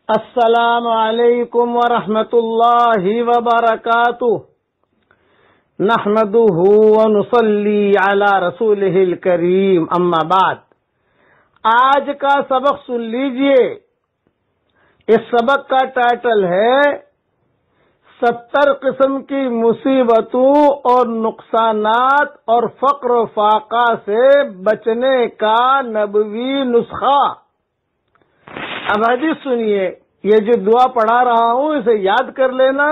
السلام علیکم ورحمۃ اللہ وبرکاتہ نحمده ونصلی علی رسولہ الکریم اما بعد۔ آج کا سبق سن لیجئے۔ اس سبق کا ٹائٹل ہے 70 قسم کی مصیبتوں اور نقصانات اور فقر و فاقہ سے بچنے کا نبوی نسخہ۔ اب حدیث سنیے، یہ جو دعا پڑھا رہا ہوں اسے یاد کر لینا،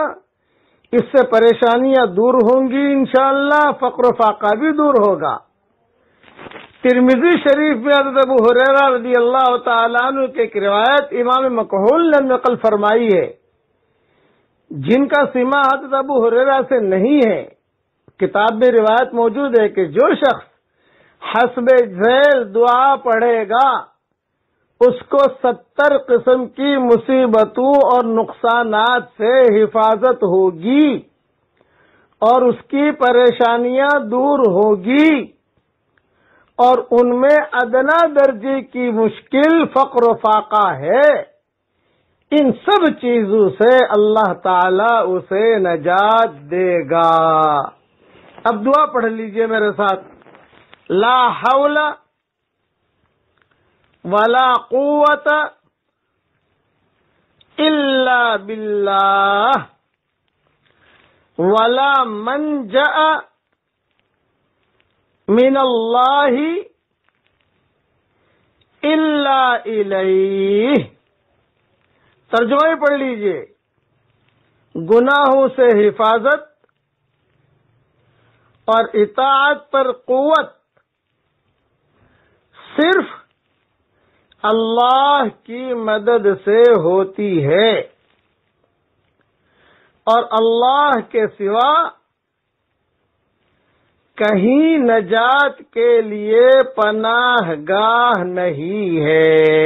اس سے پریشانیاں دور ہوں گی انشاءاللہ، فقر و فاقہ بھی دور ہوگا۔ ترمذی شریف میں حضرت ابو ہریرہ رضی اللہ تعالیٰ عنہ کی ایک روایت امام مکحول نے نقل فرمائی ہے، جن کا سماع حضرت ابو ہریرہ سے نہیں ہے۔ کتاب میں روایت موجود ہے کہ جو شخص حسب ذیل دعا پڑھے گا اس کو 70 قسم کی مصیبتوں اور نقصانات سے حفاظت ہوگی اور اس کی پریشانیاں دور ہوگی، اور ان میں ادنا درجے کی مشکل فقر و فاقہ ہے۔ ان سب چیزوں سے اللہ تعالی اسے نجات دے گا۔ اب دعا پڑھ لیجئے میرے ساتھ۔ لا حول ولا قوت الا باللہ ولا منجأ من اللہ الا الیہ۔ ترجمہ ہی پڑھ لیجئے۔ گناہوں سے حفاظت اور اطاعت پر قوت صرف اللہ کی مدد سے ہوتی ہے، اور اللہ کے سوا کہیں نجات کے لیے پناہ گاہ نہیں ہے۔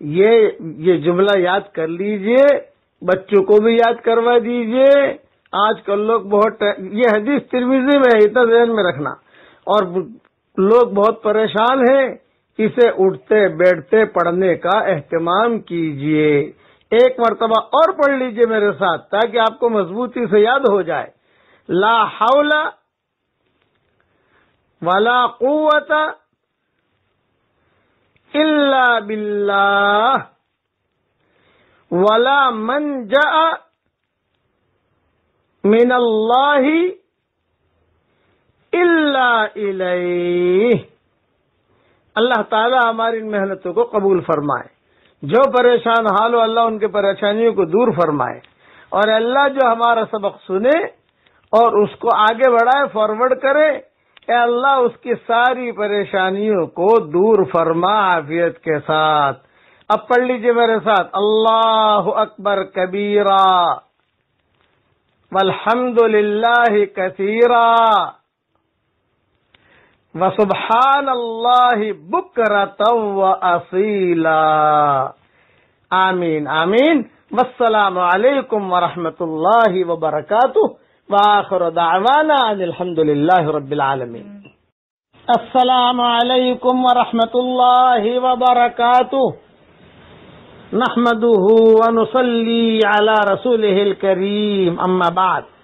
یہ جملہ یاد کر لیجئے، بچوں کو بھی یاد کروا دیجئے۔ آج کل لوگ یہ حدیث ترمذی میں ہے، اتنا ذہن میں رکھنا، اور لوگ بہت پریشان ہیں۔ اسے اٹھتے بیٹھتے پڑھنے کا اہتمام کیجئے۔ ایک مرتبہ اور پڑھ لیجئے میرے ساتھ تاکہ آپ کو مضبوطی سے یاد ہو جائے۔ لا حول ولا قوت الا باللہ ولا منجأ من اللہ الا الیہ۔ اللہ تعالیٰ ہماری ان محنتوں کو قبول فرمائے۔ جو پریشان حال ہو اللہ ان کے پریشانیوں کو دور فرمائے، اور اللہ جو ہمارا سبق سنے اور اس کو آگے بڑھائے، فارورڈ کرے، اے اللہ اس کی ساری پریشانیوں کو دور فرما عافیت کے ساتھ۔ اب پڑھ لیجئے میرے ساتھ۔ اللہ اکبر کبیرا والحمد للہ کثیرا وسبحان اللہ بکرۃ واصیلا۔ آمین آمین۔ والسلام علیکم ورحمۃ اللہ وبرکاتہ، وآخر دعوانا ان الحمد للہ رب العالمین۔ السلام علیکم ورحمۃ اللہ وبرکاتہ نحمده ونصلی علی رسولہ الکریم اما بعد۔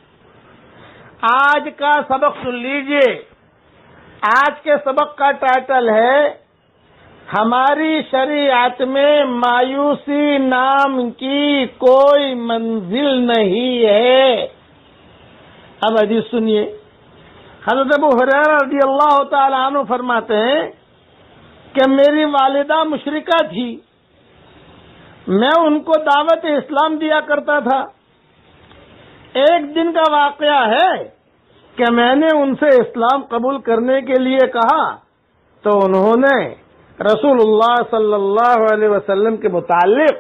آج کا سبق سن لیجئے۔ آج کے سبق کا ٹائٹل ہے ہماری شریعت میں مایوسی نام کی کوئی منزل نہیں ہے۔ اب حدیث سنیے۔ حضرت ابو ہریرہ رضی اللہ تعالی عنہ فرماتے ہیں کہ میری والدہ مشرکہ تھی، میں ان کو دعوت اسلام دیا کرتا تھا۔ ایک دن کا واقعہ ہے کہ میں نے ان سے اسلام قبول کرنے کے لیے کہا تو انہوں نے رسول اللہ صلی اللہ علیہ وسلم کے متعلق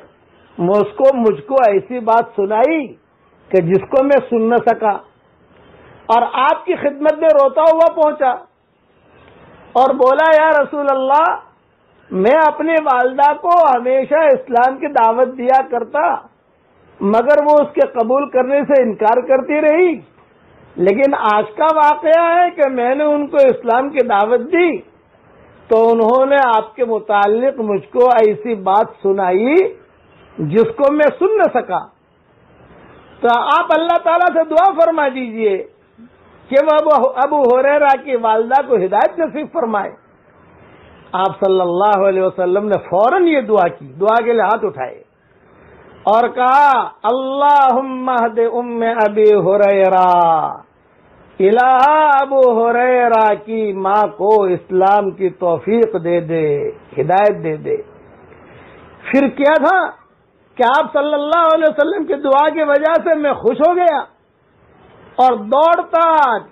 مجھ کو ایسی بات سنائی کہ جس کو میں سن نہ سکا، اور آپ کی خدمت میں روتا ہوا پہنچا اور بولا یا رسول اللہ، میں اپنی والدہ کو ہمیشہ اسلام کی دعوت دیا کرتا مگر وہ اس کے قبول کرنے سے انکار کرتی رہی، لیکن آج کا واقعہ ہے کہ میں نے ان کو اسلام کی دعوت دی تو انہوں نے آپ کے متعلق مجھ کو ایسی بات سنائی جس کو میں سن نہ سکا، تو آپ اللہ تعالیٰ سے دعا فرما دیجئے کہ وہ ابو ہریرہ کی والدہ کو ہدایت نصیب فرمائے۔ آپ صلی اللہ علیہ وسلم نے فوراً یہ دعا کی، دعا کے لیے ہاتھ اٹھائے اور کہا اللہم اہد ام ابی ہریرہ، الہ ابو ہریرہ کی ماں کو اسلام کی توفیق دے دے، ہدایت دے دے۔ پھر کیا تھا کہ آپ صلی اللہ علیہ وسلم کی دعا کی وجہ سے میں خوش ہو گیا اور دوڑتا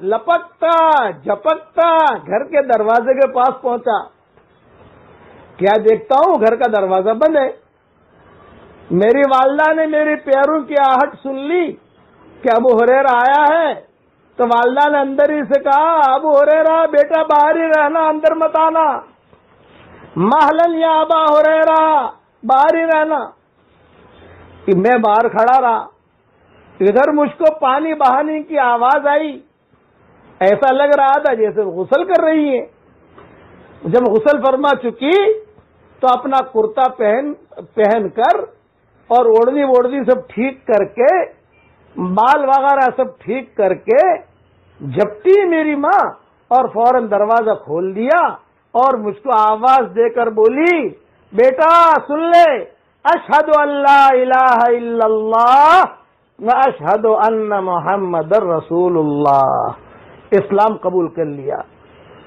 لپکتا جھپکتا گھر کے دروازے کے پاس پہنچا۔ کیا دیکھتا ہوں گھر کا دروازہ بند ہے۔ میری والدہ نے میری پیروں کی آہٹ سن لی کہ ابو ہریرہ آیا ہے، تو والدہ نے اندر ہی سے کہا ابو ہریرہ بیٹا باہر ہی رہنا، اندر مت آنا، مہلن یا ابا ہریرہ باہر ہی رہنا۔ کہ میں باہر کھڑا رہا، ادھر مجھ کو پانی بہانے کی آواز آئی، ایسا لگ رہا تھا جیسے غسل کر رہی ہے۔ جب غسل فرما چکی تو اپنا کرتا پہن کر اور اوڑھنی سب ٹھیک کر کے، بال وغیرہ سب ٹھیک کر کے جھپٹی میری ماں اور فوراً دروازہ کھول دیا اور مجھ کو آواز دے کر بولی بیٹا سن لے، اشہد ان لا الہ الا اللہ و اشہد ان محمد رسول اللہ۔ اسلام قبول کر لیا۔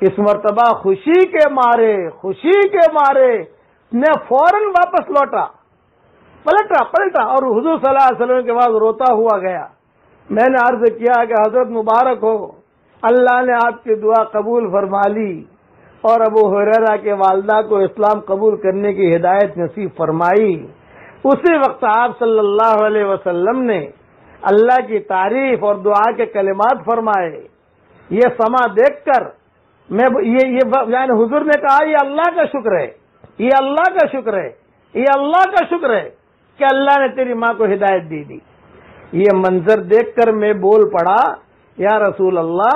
اس مرتبہ خوشی کے مارے میں فوراً واپس لوٹا، پلٹا اور حضور صلی اللہ علیہ وسلم کے بعد روتا ہوا گیا۔ میں نے عرض کیا کہ حضرت مبارک ہو، اللہ نے آپ کی دعا قبول فرما لی اور ابو ہریرہ کے والدہ کو اسلام قبول کرنے کی ہدایت نصیب فرمائی۔ اسی وقت آپ صلی اللہ علیہ وسلم نے اللہ کی تعریف اور دعا کے کلمات فرمائے۔ یہ سما دیکھ کر یعنی حضور نے کہا یہ اللہ کا شکر ہے، یہ اللہ کا شکر ہے، یہ اللہ کا شکر ہے کہ اللہ نے تیری ماں کو ہدایت دی۔ یہ منظر دیکھ کر میں بول پڑا یا رسول اللہ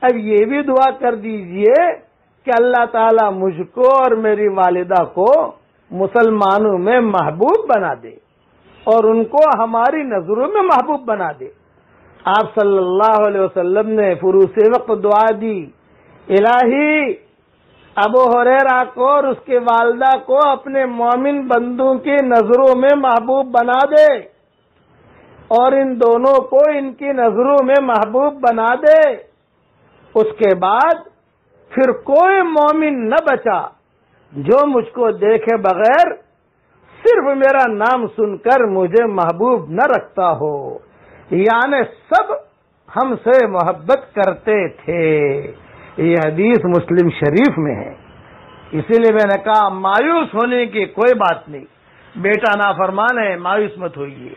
اب یہ بھی دعا کر دیجئے کہ اللہ تعالیٰ مجھ کو اور میری والدہ کو مسلمانوں میں محبوب بنا دے اور ان کو ہماری نظروں میں محبوب بنا دے۔ آپ صلی اللہ علیہ وسلم نے فروز وقت دعا دی، الہی ابو ہریرہ کو اور اس کی والدہ کو اپنے مومن بندوں کی نظروں میں محبوب بنا دے اور ان دونوں کو ان کی نظروں میں محبوب بنا دے۔ اس کے بعد پھر کوئی مومن نہ بچا جو مجھ کو دیکھے بغیر صرف میرا نام سن کر مجھے محبوب نہ رکھتا ہو، یعنی سب ہم سے محبت کرتے تھے۔ یہ حدیث مسلم شریف میں ہے۔ اسی لیے میں نے کہا مایوس ہونے کی کوئی بات نہیں۔ بیٹا نافرمان ہے مایوس مت ہوئیے،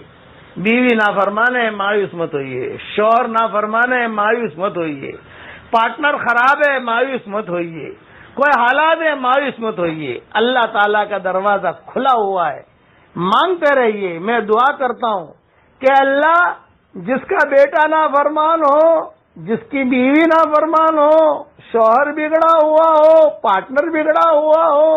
بیوی نافرمان ہے مایوس مت ہوئیے، شوہر نافرمان ہے مایوس مت ہوئیے، پارٹنر خراب ہے مایوس مت ہوئیے، کوئی حالات ہے مایوس مت ہوئیے۔ اللہ تعالیٰ کا دروازہ کھلا ہوا ہے، مانگتے رہیے۔ میں دعا کرتا ہوں کہ اللہ جس کا بیٹا نافرمان ہو، جس کی بیوی نافرمان ہو، شوہر بگڑا ہوا ہو، پارٹنر بگڑا ہوا ہو،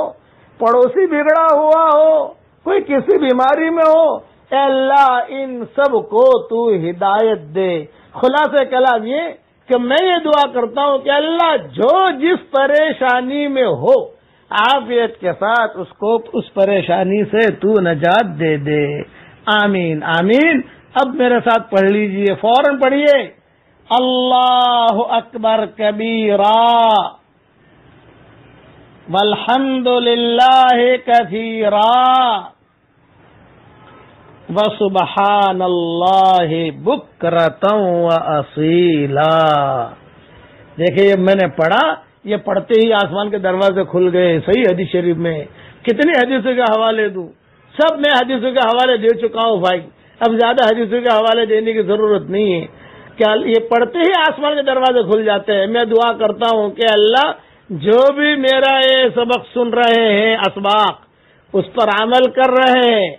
پڑوسی بگڑا ہوا ہو، کوئی کسی بیماری میں ہو، اے اللہ ان سب کو تو ہدایت دے۔ خلاصہ کلام یہ کہ میں یہ دعا کرتا ہوں کہ اللہ جو جس پریشانی میں ہو عافیت کے ساتھ اس کو اس پریشانی سے تو نجات دے دے۔ آمین آمین۔ اب میرے ساتھ پڑھ لیجئے، فوراً پڑھیے، اللہ اکبر کبیرا والحمد للہ کثیرا وسبحان اللہ بکرۃ واصیلا۔ دیکھیے میں نے پڑھا، یہ پڑھتے ہی آسمان کے دروازے کھل گئے۔ صحیح حدیث شریف میں کتنی حدیثوں کے حوالے دوں؟ سب میں حدیثوں کے حوالے دے چکا ہوں بھائی، اب زیادہ حدیثوں کے حوالے دینے کی ضرورت نہیں ہے۔ کہ یہ پڑھتے ہی آسمان کے دروازے کھل جاتے ہیں۔ میں دعا کرتا ہوں کہ اللہ جو بھی میرا یہ سبق سن رہے ہیں اسباق، اس پر عمل کر رہے ہیں،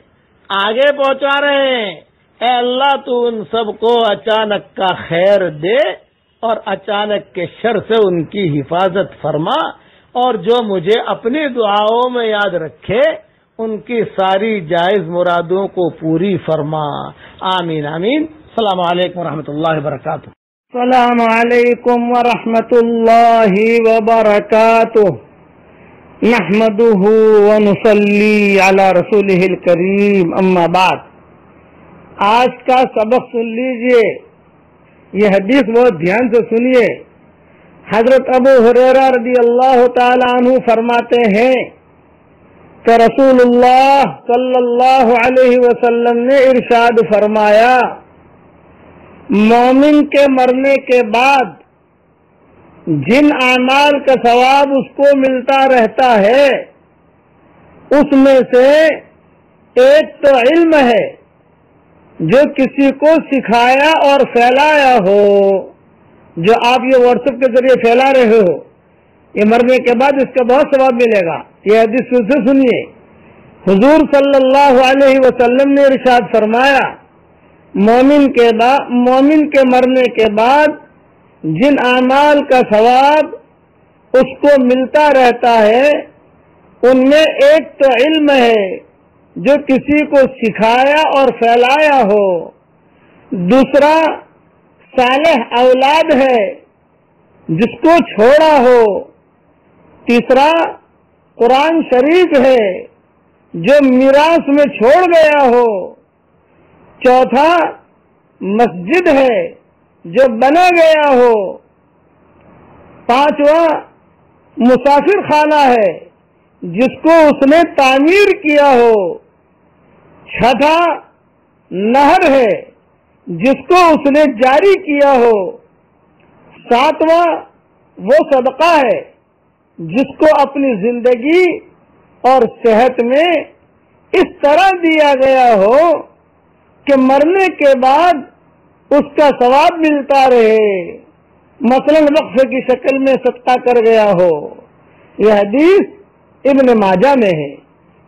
آگے پہنچا رہے ہیں، اے اللہ تو ان سب کو اچانک کا خیر دے اور اچانک کے شر سے ان کی حفاظت فرما، اور جو مجھے اپنی دعاؤں میں یاد رکھے ان کی ساری جائز مرادوں کو پوری فرما. آمین آمین. السلام علیکم ورحمۃ اللہ وبرکاتہ. السلام علیکم ورحمۃ اللہ وبرکاتہ. نحمده ونصلی علی رسولہ الکریم. اما بعد. آج کا سبق سن لیجئے. یہ حدیث بہت دھیان سے سنیے. حضرت ابو ہریرہ رضی اللہ تعالی عنہ فرماتے ہیں کہ رسول اللہ صلی اللہ علیہ وسلم نے ارشاد فرمایا، مومن کے مرنے کے بعد جن اعمال کا ثواب اس کو ملتا رہتا ہے اس میں سے ایک تو علم ہے جو کسی کو سکھایا اور پھیلایا ہو، جو آپ یہ واٹس ایپ کے ذریعے پھیلا رہے ہو، یہ مرنے کے بعد اس کا بہت ثواب ملے گا. یہ حدیث پھر سے سنیے. حضور صلی اللہ علیہ وسلم نے ارشاد فرمایا، مومن کے مرنے کے بعد جن اعمال کا ثواب اس کو ملتا رہتا ہے ان میں ایک تو علم ہے جو کسی کو سکھایا اور پھیلایا ہو، دوسرا صالح اولاد ہے جس کو چھوڑا ہو، تیسرا قرآن شریف ہے جو میراث میں چھوڑ گیا ہو، چوتھا مسجد ہے جو بنا گیا ہو، پانچواں مسافر خانہ ہے جس کو اس نے تعمیر کیا ہو، چھٹا نہر ہے جس کو اس نے جاری کیا ہو، ساتواں وہ صدقہ ہے جس کو اپنی زندگی اور صحت میں اس طرح دیا گیا ہو کہ مرنے کے بعد اس کا ثواب ملتا رہے، مثلا وقف کی شکل میں صدقہ کر گیا ہو. یہ حدیث ابن ماجہ میں ہے.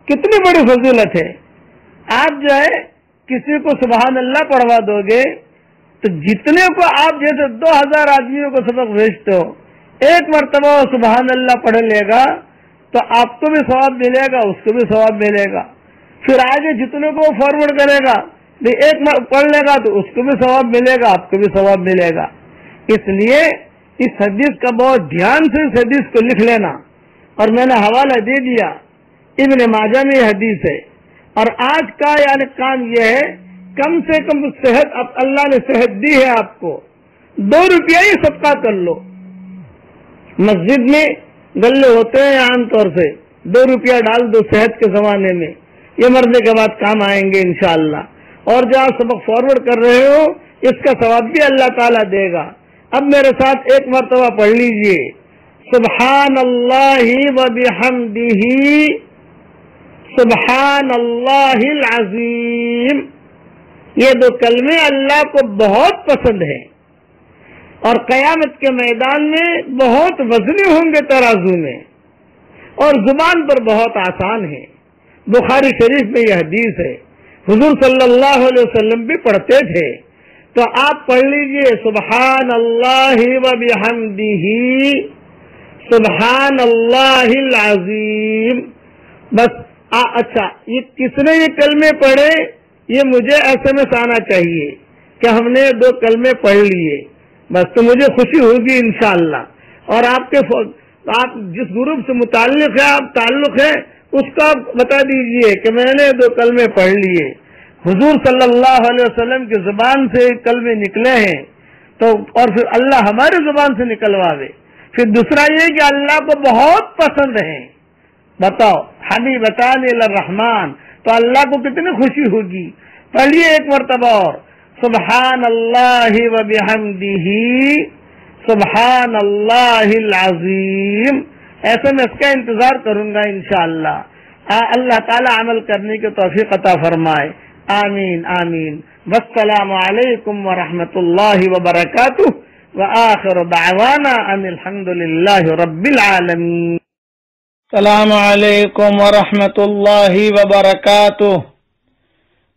کتنی بڑی فضیلت ہے. آپ جو ہے کسی کو سبحان اللہ پڑھوا دو گے تو جتنے کو آپ جیسے 2000 آدمیوں کو سبق بھیجتے ہو، ایک مرتبہ سبحان اللہ پڑھ لے گا تو آپ کو بھی ثواب ملے گا، اس کو بھی ثواب ملے گا. پھر آگے جتنے کو فارورڈ کرے گا ایک پڑھ لے گا تو اس کو بھی ثواب ملے گا، آپ کو بھی ثواب ملے گا. اس لیے اس حدیث کا بہت دھیان سے اس حدیث کو لکھ لینا. اور میں نے حوالہ دے دیا، ابن ماجہ میں یہ حدیث ہے. اور آج کا یعنی کام یہ ہے، کم سے کم صحت، اب اللہ نے صحت دی ہے آپ کو، 2 روپیہ ہی صدقہ کر لو. مسجد میں گلے ہوتے ہیں عام طور سے، 2 روپیہ ڈال دو صحت کے زمانے میں، یہ مرنے کے بعد کام آئیں گے انشاءاللہ. اور جو آپ سبق فارورڈ کر رہے ہو اس کا ثواب بھی اللہ تعالیٰ دے گا. اب میرے ساتھ ایک مرتبہ پڑھ لیجئے، سبحان اللہ وبحمدہ سبحان اللہ العظیم. یہ 2 کلمے اللہ کو بہت پسند ہیں اور قیامت کے میدان میں بہت وزنی ہوں گے ترازو میں، اور زبان پر بہت آسان ہے. بخاری شریف میں یہ حدیث ہے، حضور صلی اللہ علیہ وسلم بھی پڑھتے تھے. تو آپ پڑھ لیجئے سبحان اللہ وبحمدہ سبحان اللہ العظیم. بس اچھا، یہ کس نے یہ کلمے پڑھے یہ مجھے SMS آنا چاہیے کہ ہم نے 2 کلمے پڑھ لیے، بس تو مجھے خوشی ہوگی انشاءاللہ. اور آپ جس گروپ سے متعلق ہے، آپ تعلق ہے، اس کو آپ بتا دیجئے کہ میں نے 2 کلمے پڑھ لیے. حضور صلی اللہ علیہ وسلم کی زبان سے کلمے نکلے ہیں تو، اور پھر اللہ ہماری زبان سے نکلواوے. پھر دوسرا یہ کہ اللہ کو بہت پسند ہیں. بتاؤ، حبیبتان الرحمن، تو اللہ کو کتنی خوشی ہوگی. پڑھیے ایک مرتبہ اور، سبحان اللہ وبحمدہ سبحان اللہ العظیم. ایسے میں اس کا انتظار کروں گا انشاءاللہ. اللہ تعالی عمل کرنے کی توفیق عطا فرمائے. آمین آمین. والسلام علیکم ورحمۃ اللہ وبرکاتہ، وآخر دعوانا ان الحمد للہ رب العالمین. السلام علیکم ورحمۃ اللہ وبرکاتہ.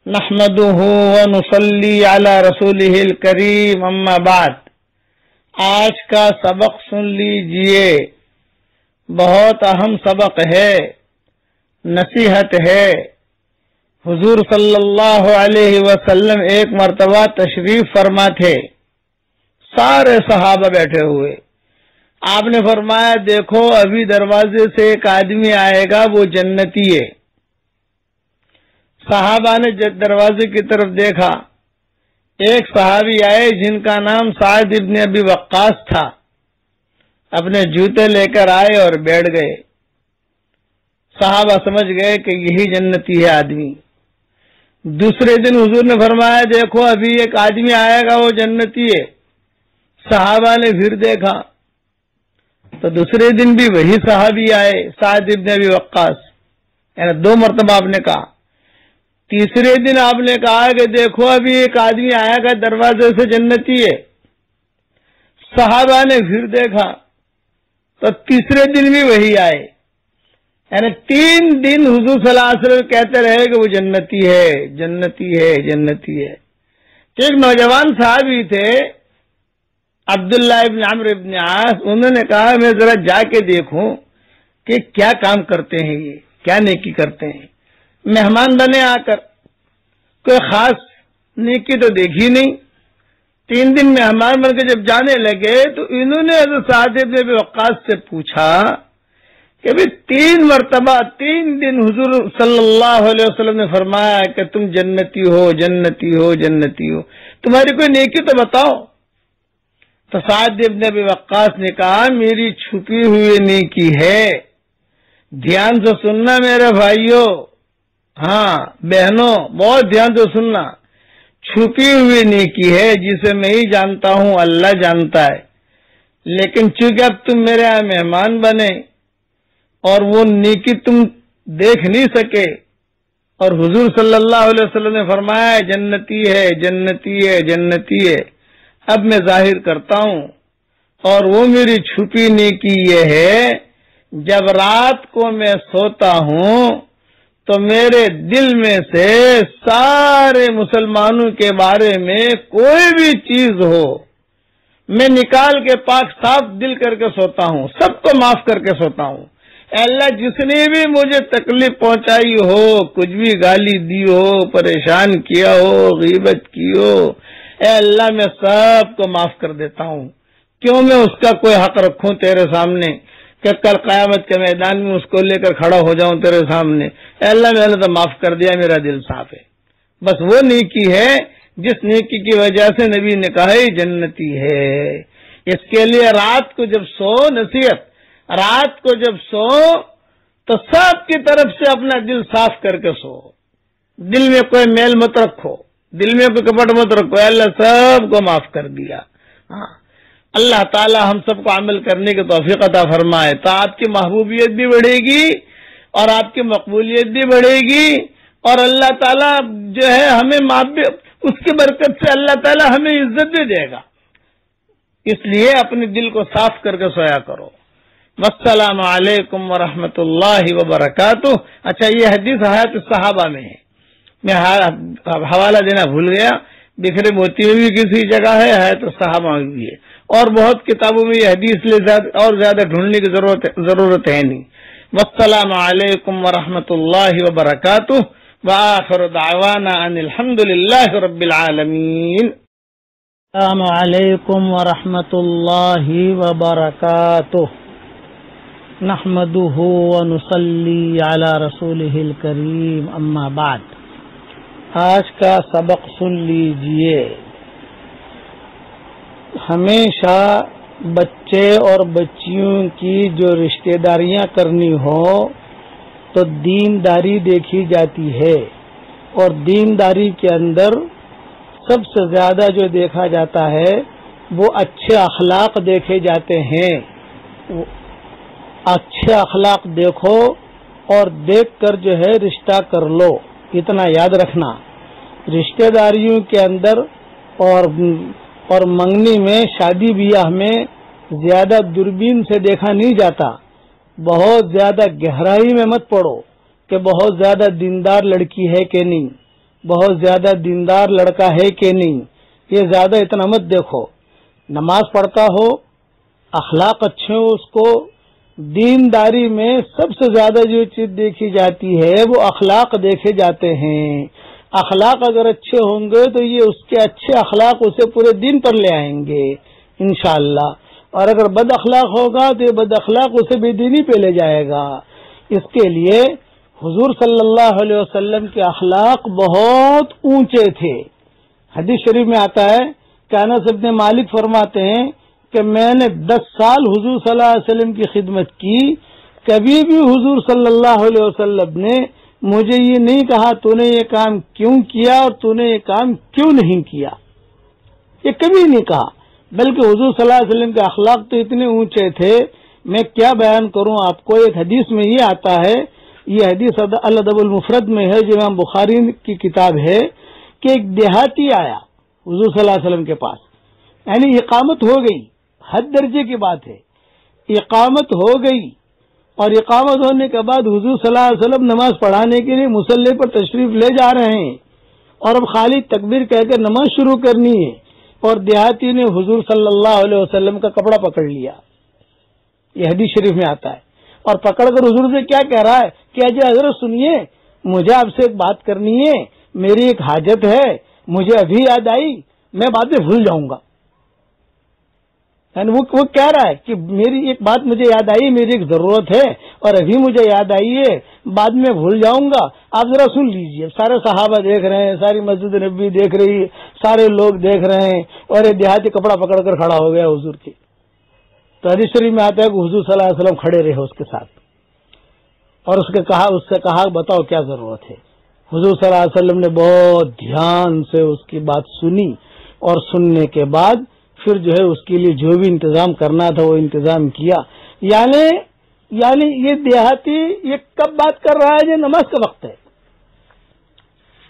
نحمده ونصلی علی رسولہ الکریم. اما بعد. آج کا سبق سن لیجئے، بہت اہم سبق ہے. نصیحت ہے۔ حضور صلی اللہ علیہ وسلم ایک مرتبہ تشریف فرما تھے، سارے صحابہ بیٹھے ہوئے۔ آپ نے فرمایا دیکھو ابھی دروازے سے ایک آدمی آئے گا، وہ جنتی ہے۔ صحابہ نے دروازے کی طرف دیکھا، ایک صحابی آئے جن کا نام سعد ابن ابی وقاص تھا، اپنے جوتے لے کر آئے اور بیٹھ گئے۔ صحابہ سمجھ گئے کہ یہی جنتی ہے آدمی۔ دوسرے دن حضور نے فرمایا دیکھو ابھی ایک آدمی آئے گا، وہ جنتی ہے۔ صحابہ نے پھر دیکھا تو دوسرے دن بھی وہی صحابی آئے، سعد ابن ابی وقاص، یعنی 2 مرتبہ آپ نے کہا۔ تیسرے دن آپ نے کہا کہ دیکھو ابھی ایک آدمی آیا گا دروازے سے، جنتی ہے۔ صحابہ نے پھر دیکھا تو تیسرے دن بھی وہی آئے، یعنی 3 دن حضور صلی اللہ علیہ وسلم کہتے رہے کہ وہ جنتی ہے، جنتی ہے، جنتی ہے۔ ایک نوجوان صحابی تھے عبداللہ ابن عمرو ابن عاص، انہوں نے کہا میں ذرا جا کے دیکھوں کہ کیا کام کرتے ہیں، یہ کیا نیکی کرتے ہیں۔ مہمان بنے آ کر، کوئی خاص نیکی تو دیکھی نہیں۔ 3 دن مہمان بن کے جب جانے لگے تو انہوں نے حضرت سعد ابن ابی وقاص سے پوچھا کہ بھی 3 مرتبہ 3 دن حضور صلی اللہ علیہ وسلم نے فرمایا کہ تم جنتی ہو، جنتی ہو، جنتی ہو، تمہاری کوئی نیکی تو بتاؤ۔ تو سعد ابن ابی وقاص نے کہا میری چھپی ہوئی نیکی ہے، دھیان سے سننا میرے بھائیوں، ہاں بہنوں بہت دھیان سے سننا، چھپی ہوئی نیکی ہے جسے میں ہی جانتا ہوں، اللہ جانتا ہے، لیکن چونکہ اب تم میرے یہاں مہمان بنے اور وہ نیکی تم دیکھ نہیں سکے، اور حضور صلی اللہ علیہ وسلم نے فرمایا جنتی ہے، جنتی ہے، جنتی ہے، اب میں ظاہر کرتا ہوں، اور وہ میری چھپی نیکی یہ ہے جب رات کو میں سوتا ہوں تو میرے دل میں سے سارے مسلمانوں کے بارے میں کوئی بھی چیز ہو میں نکال کے پاک صاف دل کر کے سوتا ہوں، سب کو معاف کر کے سوتا ہوں۔ اے اللہ جس نے بھی مجھے تکلیف پہنچائی ہو، کچھ بھی گالی دی ہو، پریشان کیا ہو، غیبت کی ہو، اے اللہ میں سب کو معاف کر دیتا ہوں۔ کیوں میں اس کا کوئی حق رکھوں تیرے سامنے کہ کل قیامت کے میدان میں اس کو لے کر کھڑا ہو جاؤں تیرے سامنے؟ اے اللہ میں نے تو معاف کر دیا، میرا دل صاف ہے۔ بس وہ نیکی ہے جس نیکی کی وجہ سے نبی نے کہا یہ جنتی ہے۔ اس کے لیے رات کو جب سو، نصیحت، رات کو جب سو تو سب کی طرف سے اپنا دل صاف کر کے سو، دل میں کوئی میل مت رکھو، دل میں کوئی کپٹ مت رکھو، اللہ سب کو معاف کر دیا۔ ہاں اللہ تعالی ہم سب کو عمل کرنے کی توفیق عطا فرمائے، تو آپ کی محبوبیت بھی بڑھے گی اور آپ کی مقبولیت بھی بڑھے گی، اور اللہ تعالیٰ جو ہے ہمیں اس کی برکت سے اللہ تعالیٰ ہمیں عزت بھی دے گا۔ اس لیے اپنے دل کو صاف کر کے سویا کرو۔ السلام علیکم ورحمۃ اللہ وبرکاتہ۔ اچھا یہ حدیث حیات الصحابہ میں ہے، میں حوالہ دینا بھول گیا، بکھرے موتی میں بھی کسی جگہ ہے، حیات الصحابہ میں بھی ہے، اور بہت کتابوں میں یہ حدیث اور زیادہ ڈھونڈنے کی ضرورت ہے نہیں۔ والسلام علیکم ورحمۃ اللہ وبرکاتہ، وآخر دعوانا ان الحمد للہ رب العالمین۔ السلام علیکم ورحمۃ اللہ وبرکاتہ، نحمده ونصلی علی رسولہ الکریم، اما بعد۔ آج کا سبق سن لیجئے۔ ہمیشہ بچے اور بچیوں کی جو رشتہ داریاں کرنی ہو تو دینداری دیکھی جاتی ہے، اور دینداری کے اندر سب سے زیادہ جو دیکھا جاتا ہے وہ اچھے اخلاق دیکھے جاتے ہیں۔ اچھے اخلاق دیکھو اور دیکھ کر جو ہے رشتہ کر لو، اتنا یاد رکھنا۔ رشتہ داریوں کے اندر اور منگنی میں، شادی بیاہ میں زیادہ دوربین سے دیکھا نہیں جاتا، بہت زیادہ گہرائی میں مت پڑو کہ بہت زیادہ دیندار لڑکی ہے کہ نہیں، بہت زیادہ دیندار لڑکا ہے کہ نہیں، یہ زیادہ اتنا مت دیکھو۔ نماز پڑھتا ہو، اخلاق اچھے ہو، اس کو دینداری میں سب سے زیادہ جو چیز دیکھی جاتی ہے وہ اخلاق دیکھے جاتے ہیں. اخلاق اگر اچھے ہوں گے تو یہ اس کے اچھے اخلاق اسے پورے دین پر لے آئیں گے انشاءاللہ. اور اگر بد اخلاق ہوگا تو یہ بد اخلاق اسے بے دینی پہ لے جائے گا. اس کے لیے حضور صلی اللہ علیہ وسلم کے اخلاق بہت اونچے تھے. حدیث شریف میں آتا ہے کہ انس بن مالک فرماتے ہیں کہ میں نے 10 سال حضور صلی اللہ علیہ وسلم کی خدمت کی، کبھی بھی حضور صلی اللہ علیہ وسلم نے مجھے یہ نہیں کہا تو نے یہ کام کیوں کیا اور تو نے یہ کام کیوں نہیں کیا، یہ کبھی نہیں کہا. بلکہ حضور صلی اللہ علیہ وسلم کے اخلاق تو اتنے اونچے تھے، میں کیا بیان کروں آپ کو. ایک حدیث میں یہ آتا ہے، یہ حدیث الادب المفرد میں ہے جو امام بخاری کی کتاب ہے، کہ ایک دیہاتی آیا حضور صلی اللہ علیہ وسلم کے پاس، یعنی اقامت ہو گئی، حد درجے کی بات ہے، اقامت ہو گئی، اور اقامت ہونے کے بعد حضور صلی اللہ علیہ وسلم نماز پڑھانے کے لیے مصلی پر تشریف لے جا رہے ہیں، اور اب خالی تکبیر کہہ کر نماز شروع کرنی ہے، اور دیہاتی نے حضور صلی اللہ علیہ وسلم کا کپڑا پکڑ لیا. یہ حدیث شریف میں آتا ہے. اور پکڑ کر حضور سے کیا کہہ رہا ہے کہ اجے حضرت سنیے، مجھے آپ سے ایک بات کرنی ہے، میری ایک حاجت ہے، مجھے ابھی یاد آئی، میں بعد میں بھول جاؤں گا. یعنی وہ کہہ رہا ہے کہ میری ایک بات مجھے یاد آئی، میری ایک ضرورت ہے اور ابھی مجھے یاد آئی ہے، بعد میں بھول جاؤں گا. آپ ذرا سن لیجئے. سارے صحابہ دیکھ رہے ہیں، ساری مسجد نبی دیکھ رہی ہے، سارے لوگ دیکھ رہے ہیں، اور یہ دیہاتی کپڑا پکڑ کر کھڑا ہو گیا حضور کے. تو حدیث شریف میں آتا ہے کہ حضور صلی اللہ علیہ وسلم کھڑے رہے اس کے ساتھ، اور اس سے کہا بتاؤ کیا ضرورت ہے. حضور صلی اللہ علیہ وسلم نے بہت دھیان سے اس کی بات سنی، اور سننے کے بعد پھر جو ہے اس کے لیے جو بھی انتظام کرنا تھا وہ انتظام کیا. یعنی یہ دیہاتی یہ کب بات کر رہا ہے؟ یہ نماز کا وقت ہے،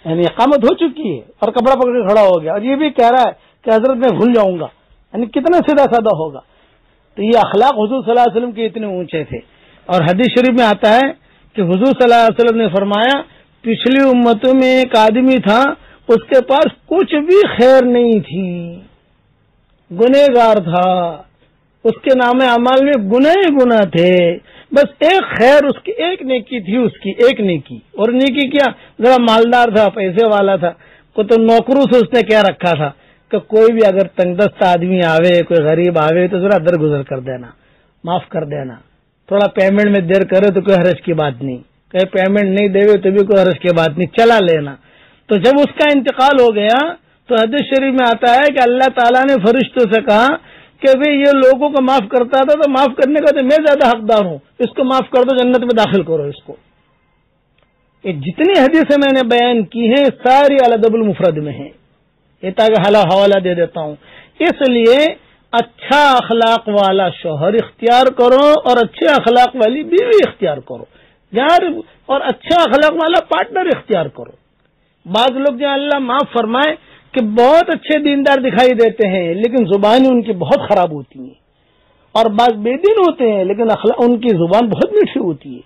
یعنی اقامت ہو چکی ہے اور کپڑا پکڑ کے کھڑا ہو گیا، اور یہ بھی کہہ رہا ہے کہ حضرت میں بھول جاؤں گا. یعنی کتنا سیدھا سادہ ہوگا. تو یہ اخلاق حضور صلی اللہ علیہ وسلم کے اتنے اونچے تھے. اور حدیث شریف میں آتا ہے کہ حضور صلی اللہ علیہ وسلم نے فرمایا، پچھلی امتوں میں ایک آدمی تھا، اس کے پاس کچھ بھی خیر نہیں تھی، گنہگار تھا، اس کے نام اعمال میں گناہ ہی گناہ تھے، بس ایک خیر اس کی ایک نیکی تھی، اس کی ایک نیکی. اور نیکی کیا؟ ذرا مالدار تھا، پیسے والا تھا، کو تو نوکروں سے اس نے کیا رکھا تھا کہ کوئی بھی اگر تنگ دست آدمی آوے، کوئی غریب آوے تو ذرا درگزر کر دینا، معاف کر دینا. تھوڑا پیمنٹ میں دیر کرے تو کوئی حرج کی بات نہیں، کہ پیمنٹ نہیں دے تو بھی کوئی حرج کی بات نہیں، چلا لینا. تو جب اس کا انتقال ہو گیا تو حدیث شریف میں آتا ہے کہ اللہ تعالیٰ نے فرشتوں سے کہا کہ بھئی یہ لوگوں کو معاف کرتا تھا تو معاف کرنے کا تو میں زیادہ حقدار ہوں، اس کو معاف کر دو، جنت میں داخل کرو اس کو. یہ جتنی حدیثیں میں نے بیان کی ہیں ساری الادب المفرد میں ہیں، یہ تاکہ حوالہ دے دیتا ہوں. اس لیے اچھا اخلاق والا شوہر اختیار کرو اور اچھے اخلاق والی بیوی اختیار کرو یار، اور اچھا اخلاق والا پارٹنر اختیار کرو. بعض لوگ جو اللہ معاف فرمائے کہ بہت اچھے دیندار دکھائی دیتے ہیں لیکن زبانیں ان کی بہت خراب ہوتی ہیں، اور بعض بے دین ہوتے ہیں لیکن ان کی زبان بہت میٹھی ہوتی ہے.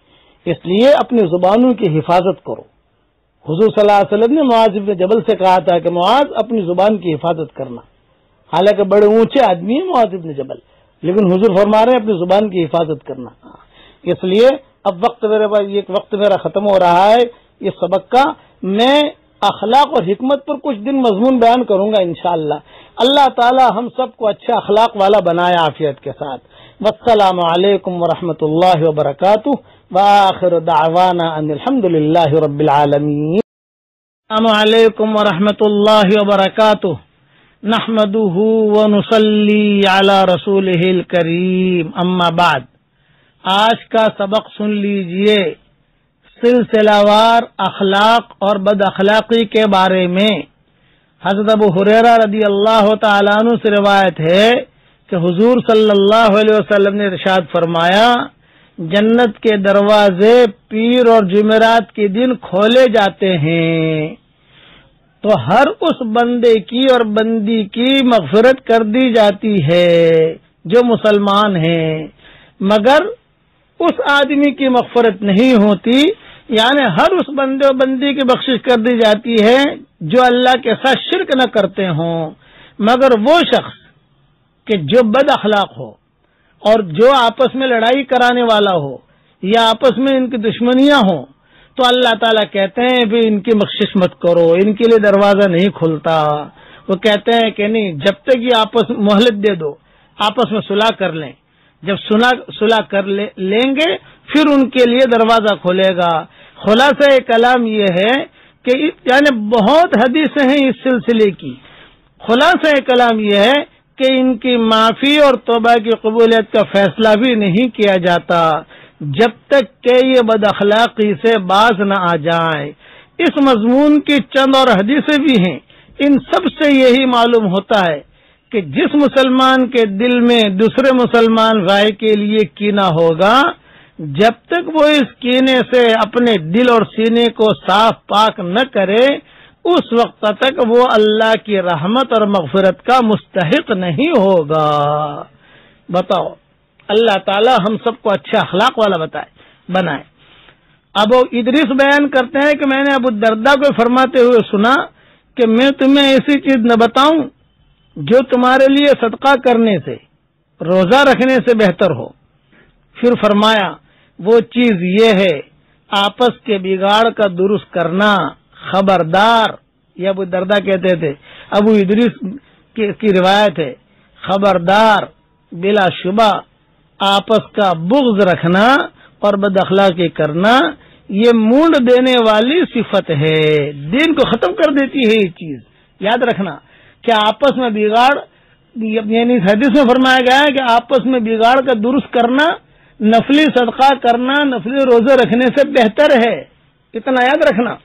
اس لیے اپنی زبانوں کی حفاظت کرو. حضور صلی اللہ علیہ وسلم نے معاذ بن جبل سے کہا تھا کہ معاذ اپنی زبان کی حفاظت کرنا. حالانکہ بڑے اونچے آدمی ہیں معاذ بن جبل، لیکن حضور فرما رہے ہیں اپنی زبان کی حفاظت کرنا. اس لیے اب وقت میرا ختم ہو رہا ہے اس سبق کا. میں اخلاق اور حکمت پر کچھ دن مضمون بیان کروں گا انشاءاللہ. اللہ تعالی ہم سب کو اچھا اخلاق والا بنائے عافیت کے ساتھ. والسلام علیکم ورحمۃ اللہ وبرکاتہ، وآخر دعوانا ان الحمد للہ رب العالمین. السلام علیکم ورحمۃ اللہ وبرکاتہ. نحمده ونصلی علی رسولہ الکریم، اما بعد. آج کا سبق سن لیجئے، سلسلہ وار اخلاق اور بد اخلاقی کے بارے میں. حضرت ابو ہریرہ رضی اللہ تعالیٰ عنہ سے روایت ہے کہ حضور صلی اللہ علیہ وسلم نے ارشاد فرمایا، جنت کے دروازے پیر اور جمعرات کے دن کھولے جاتے ہیں تو ہر اس بندے کی اور بندی کی مغفرت کر دی جاتی ہے جو مسلمان ہیں، مگر اس آدمی کی مغفرت نہیں ہوتی. یعنی ہر اس بندے و بندی کی بخشش کر دی جاتی ہے جو اللہ کے ساتھ شرک نہ کرتے ہوں، مگر وہ شخص کہ جو بد اخلاق ہو اور جو آپس میں لڑائی کرانے والا ہو یا آپس میں ان کی دشمنیاں ہوں تو اللہ تعالیٰ کہتے ہیں بھی ان کی بخشش مت کرو، ان کے لیے دروازہ نہیں کھلتا۔ وہ کہتے ہیں کہ نہیں، جب تک یہ آپس مہلت دے دو، آپس میں صلح کر لیں، جب صلح کر لیں گے پھر ان کے لیے دروازہ کھلے گا۔ خلاصہ کلام یہ ہے کہ یعنی بہت حدیثیں ہیں اس سلسلے کی، خلاصہ کلام یہ ہے کہ ان کی معافی اور توبہ کی قبولیت کا فیصلہ بھی نہیں کیا جاتا جب تک کہ یہ بد اخلاقی سے باز نہ آ جائیں۔ اس مضمون کی چند اور حدیثیں بھی ہیں، ان سب سے یہی معلوم ہوتا ہے کہ جس مسلمان کے دل میں دوسرے مسلمان رائے کے لیے کینہ ہوگا، جب تک وہ اس کینے سے اپنے دل اور سینے کو صاف پاک نہ کرے، اس وقت تک وہ اللہ کی رحمت اور مغفرت کا مستحق نہیں ہوگا۔ بتاؤ، اللہ تعالی ہم سب کو اچھے اخلاق والا بنائے۔ اب ادریس بیان کرتے ہیں کہ میں نے ابو الدرداء کو فرماتے ہوئے سنا کہ میں تمہیں ایسی چیز نہ بتاؤں جو تمہارے لیے صدقہ کرنے سے، روزہ رکھنے سے بہتر ہو؟ پھر فرمایا وہ چیز یہ ہے آپس کے بگاڑ کا درست کرنا۔ خبردار، یہ ابو الدرداء کہتے تھے، ابو ادریس کی روایت ہے، خبردار، بلا شبہ آپس کا بغض رکھنا اور بد اخلاقی کرنا یہ مونڈ دینے والی صفت ہے، دین کو ختم کر دیتی ہے۔ یہ چیز یاد رکھنا کہ آپس میں بگاڑ، یعنی حدیث میں فرمایا گیا ہے کہ آپس میں بگاڑ کا درست کرنا نفلی صدقہ کرنا، نفلی روزے رکھنے سے بہتر ہے۔ اتنا یاد رکھنا،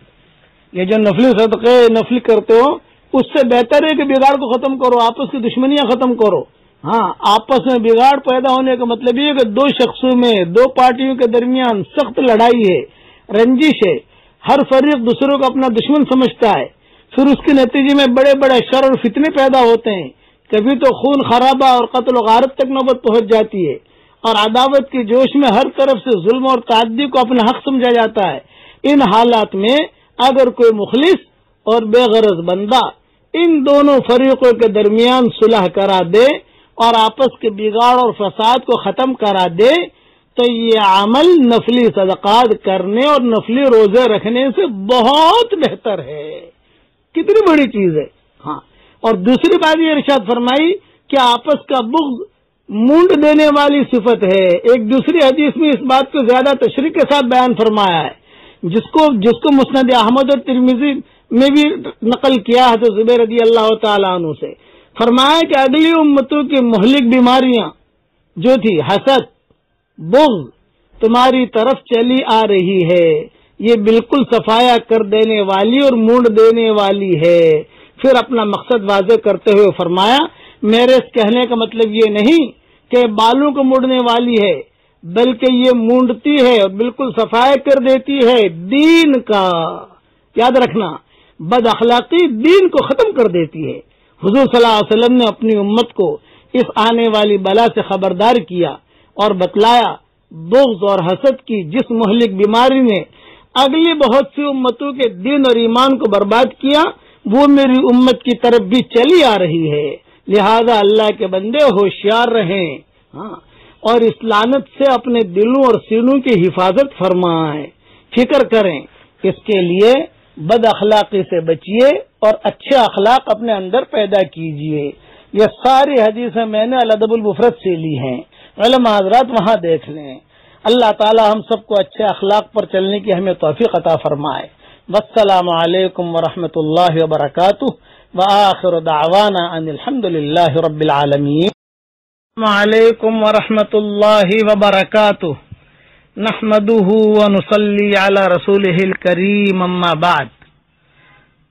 یہ جو نفلی صدقے نفلی کرتے ہو اس سے بہتر ہے کہ بگاڑ کو ختم کرو، آپس کی دشمنیاں ختم کرو۔ ہاں، آپس میں بگاڑ پیدا ہونے کا مطلب یہ ہے کہ دو شخصوں میں، دو پارٹیوں کے درمیان سخت لڑائی ہے، رنجش ہے، ہر فریق دوسروں کو اپنا دشمن سمجھتا ہے، پھر اس کے نتیجے میں بڑے بڑے شر اور فتنے پیدا ہوتے ہیں، کبھی تو خون خرابہ اور قتل و غارت تک نوبت پہنچ جاتی ہے، اور عداوت کی جوش میں ہر طرف سے ظلم اور تعدی کو اپنا حق سمجھا جاتا ہے۔ ان حالات میں اگر کوئی مخلص اور بے غرض بندہ ان دونوں فریقوں کے درمیان صلح کرا دے اور آپس کے بگاڑ اور فساد کو ختم کرا دے تو یہ عمل نفلی صدقات کرنے اور نفلی روزے رکھنے سے بہت بہتر ہے۔ کتنی بڑی چیز ہے۔ ہاں، اور دوسری بات یہ ارشاد فرمائی کہ آپس کا بغض مونڈ دینے والی صفت ہے۔ ایک دوسری حدیث میں اس بات کو زیادہ تشریح کے ساتھ بیان فرمایا ہے، جس کو مسند احمد اور ترمذی میں بھی نقل کیا ہے حضرت زبیر رضی اللہ تعالیٰ عنہ سے۔ فرمایا کہ اگلی امتوں کی مہلک بیماریاں جو تھی حسد، بغض، تمہاری طرف چلی آ رہی ہے، یہ بالکل صفایا کر دینے والی اور مونڈ دینے والی ہے۔ پھر اپنا مقصد واضح کرتے ہوئے فرمایا میرے اس کہنے کا مطلب یہ نہیں کہ بالوں کو موڑنے والی ہے، بلکہ یہ مونڈتی ہے اور بالکل صفائی کر دیتی ہے دین کا۔ یاد رکھنا، بد اخلاقی دین کو ختم کر دیتی ہے۔ حضور صلی اللہ علیہ وسلم نے اپنی امت کو اس آنے والی بلا سے خبردار کیا اور بتلایا بغض اور حسد کی جس مہلک بیماری نے اگلی بہت سی امتوں کے دین اور ایمان کو برباد کیا وہ میری امت کی طرف بھی چلی آ رہی ہے، لہذا اللہ کے بندے ہوشیار رہیں، ہاں، اور اس لعنت سے اپنے دلوں اور سینوں کی حفاظت فرمائیں، فکر کریں، اس کے لیے بد اخلاقی سے بچیے اور اچھے اخلاق اپنے اندر پیدا کیجیے۔ یہ ساری حدیثیں میں نے الادب المفرد سے لی ہیں، علماء حضرات وہاں دیکھ لیں۔ اللہ تعالی ہم سب کو اچھے اخلاق پر چلنے کی ہمیں توفیق عطا فرمائے۔ والسلام علیکم ورحمۃ اللہ وبرکاتہ، وآخر دعوانا ان الحمد للہ رب العالمین۔ السلام علیکم ورحمۃ اللہ وبرکاتہ، نحمدہ ونصلی علی رسولہ الکریم، اما بعد۔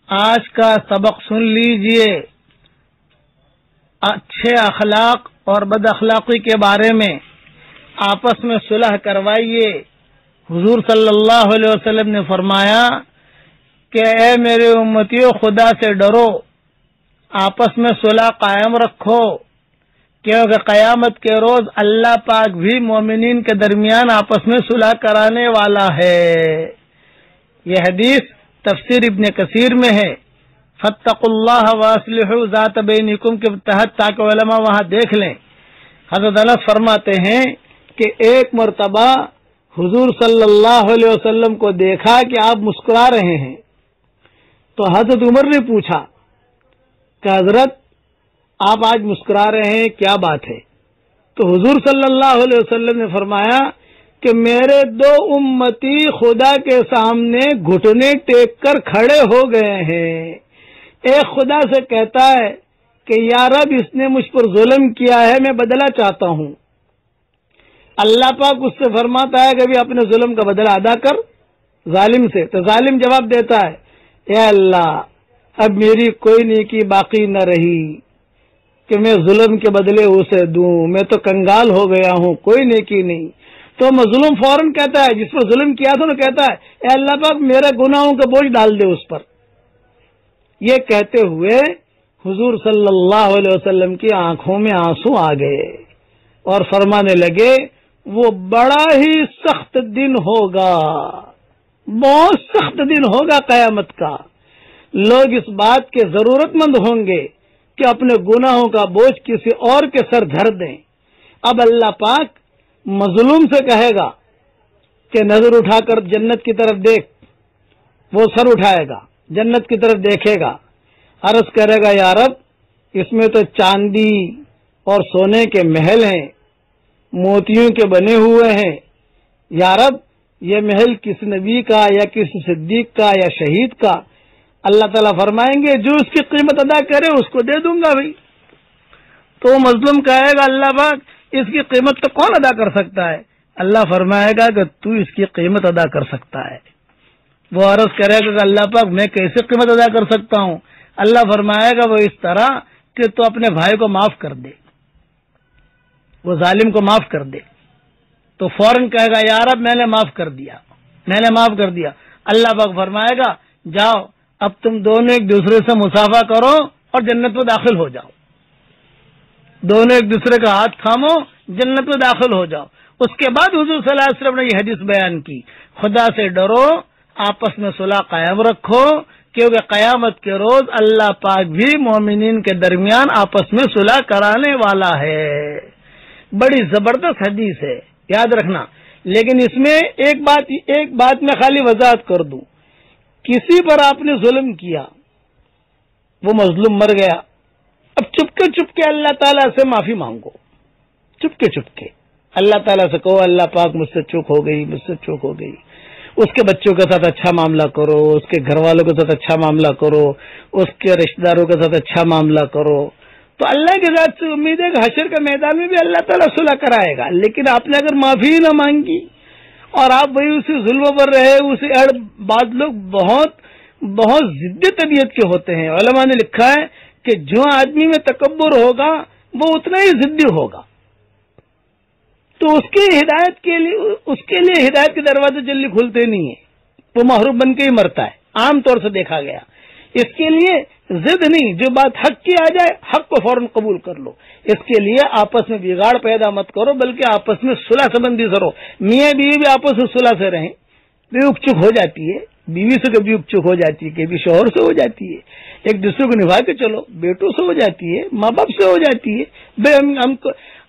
آج کا سبق سن لیجئے، اچھے اخلاق اور بد اخلاقی کے بارے میں آپس میں صلح کروائیے۔ حضور صلی اللہ علیہ وسلم نے فرمایا کہ اے میرے امتیوں، خدا سے ڈرو، آپس میں صلح قائم رکھو، کیونکہ قیامت کے روز اللہ پاک بھی مومنین کے درمیان آپس میں صلح کرانے والا ہے۔ یہ حدیث تفسیر ابن کثیر میں ہے، فاتقوا اللہ واصلحوا ذات بینکم کے تحت، تاکہ علماء وہاں دیکھ لیں۔ حضرت انس فرماتے ہیں کہ ایک مرتبہ حضور صلی اللہ علیہ وسلم کو دیکھا کہ آپ مسکرا رہے ہیں، تو حضرت عمر نے پوچھا کہ حضرت آپ آج مسکرا رہے ہیں، کیا بات ہے؟ تو حضور صلی اللہ علیہ وسلم نے فرمایا کہ میرے دو امتی خدا کے سامنے گھٹنے ٹیک کر کھڑے ہو گئے ہیں، ایک خدا سے کہتا ہے کہ یا رب اس نے مجھ پر ظلم کیا ہے، میں بدلہ چاہتا ہوں۔ اللہ پاک اس سے فرماتا ہے کہ بھی اپنے ظلم کا بدلہ ادا کر ظالم سے، تو ظالم جواب دیتا ہے اے اللہ اب میری کوئی نیکی باقی نہ رہی کہ میں ظلم کے بدلے اسے دوں، میں تو کنگال ہو گیا ہوں، کوئی نیکی نہیں۔ تو مظلوم فوراً کہتا ہے، جس پر ظلم کیا تھا نا، کہتا ہے اے اللہ پاک میرے گناہوں کا بوجھ ڈال دے اس پر۔ یہ کہتے ہوئے حضور صلی اللہ علیہ وسلم کی آنکھوں میں آنسو آ گئے اور فرمانے لگے وہ بڑا ہی سخت دن ہوگا، بہت سخت دن ہوگا قیامت کا۔ لوگ اس بات کے ضرورت مند ہوں گے کہ اپنے گناہوں کا بوجھ کسی اور کے سر دھر دیں۔ اب اللہ پاک مظلوم سے کہے گا کہ نظر اٹھا کر جنت کی طرف دیکھ، وہ سر اٹھائے گا، جنت کی طرف دیکھے گا، عرض کرے گا یا رب اس میں تو چاندی اور سونے کے محل ہیں، موتیوں کے بنے ہوئے ہیں، یا رب یہ محل کس نبی کا یا کس صدیق کا یا شہید کا؟ اللہ تعالیٰ فرمائیں گے جو اس کی قیمت ادا کرے اس کو دے دوں گا بھائی۔ تو مظلوم کہے گا اللہ پاک اس کی قیمت تو کون ادا کر سکتا ہے؟ اللہ فرمائے گا کہ تو اس کی قیمت ادا کر سکتا ہے۔ وہ عرض کرے گا کہ اللہ پاک میں کیسے قیمت ادا کر سکتا ہوں؟ اللہ فرمائے گا وہ اس طرح کہ تو اپنے بھائی کو معاف کر دے، وہ ظالم کو معاف کر دے۔ تو فوراً کہے گا یا رب میں نے معاف کر دیا، میں نے معاف کر دیا۔ اللہ پاک فرمائے گا جاؤ اب تم دونوں ایک دوسرے سے مصافحہ کرو اور جنت میں داخل ہو جاؤ، دونوں ایک دوسرے کا ہاتھ تھامو، جنت میں داخل ہو جاؤ۔ اس کے بعد حضور صلی اللہ علیہ وسلم نے یہ حدیث بیان کی، خدا سے ڈرو، آپس میں صلح قائم رکھو، کیونکہ قیامت کے روز اللہ پاک بھی مومنین کے درمیان آپس میں صلح کرانے والا ہے۔ بڑی زبردست حدیث ہے، یاد رکھنا۔ لیکن اس میں ایک بات میں خالی وضاحت کر دوں، کسی پر آپ نے ظلم کیا، وہ مظلوم مر گیا، اب چپکے اللہ تعالیٰ سے معافی مانگو، چپکے اللہ تعالیٰ سے کہو اللہ پاک مجھ سے چوک ہو گئی، اس کے بچوں کے ساتھ اچھا معاملہ کرو، اس کے گھر والوں کے ساتھ اچھا معاملہ کرو، اس کے رشتہ داروں کے ساتھ اچھا معاملہ کرو، تو اللہ کے ذات سے امید ہے کہ حشر کے میدان میں بھی اللہ تعالیٰ صلح کرائے گا۔ لیکن آپ نے اگر معافی نہ مانگی اور آپ وہی اسی ظلم پر رہے، اسی بعض لوگ بہت ضدی طبیعت کے ہوتے ہیں۔ علماء نے لکھا ہے کہ جو آدمی میں تکبر ہوگا وہ اتنا ہی ضدی ہوگا، تو اس کے لیے ہدایت کے دروازے جلدی کھلتے نہیں ہیں، وہ محروم بن کے ہی مرتا ہے، عام طور سے دیکھا گیا۔ اس کے لیے ضد نہیں، جو بات حق کی آ جائے حق کو فوراً قبول کر لو۔ اس کے لیے آپس میں بگاڑ پیدا مت کرو، بلکہ آپس میں صلح سبندی کرو۔ میاں بیوی بھی آپس میں صلح سے رہیں، بے اک چک ہو جاتی ہے، بیوی سے کبھی اک چک ہو جاتی ہے، کبھی شوہر سے ہو جاتی ہے، ایک دوسرے کو نبھا کے چلو، بیٹوں سے ہو جاتی ہے، ماں باپ سے ہو جاتی ہے۔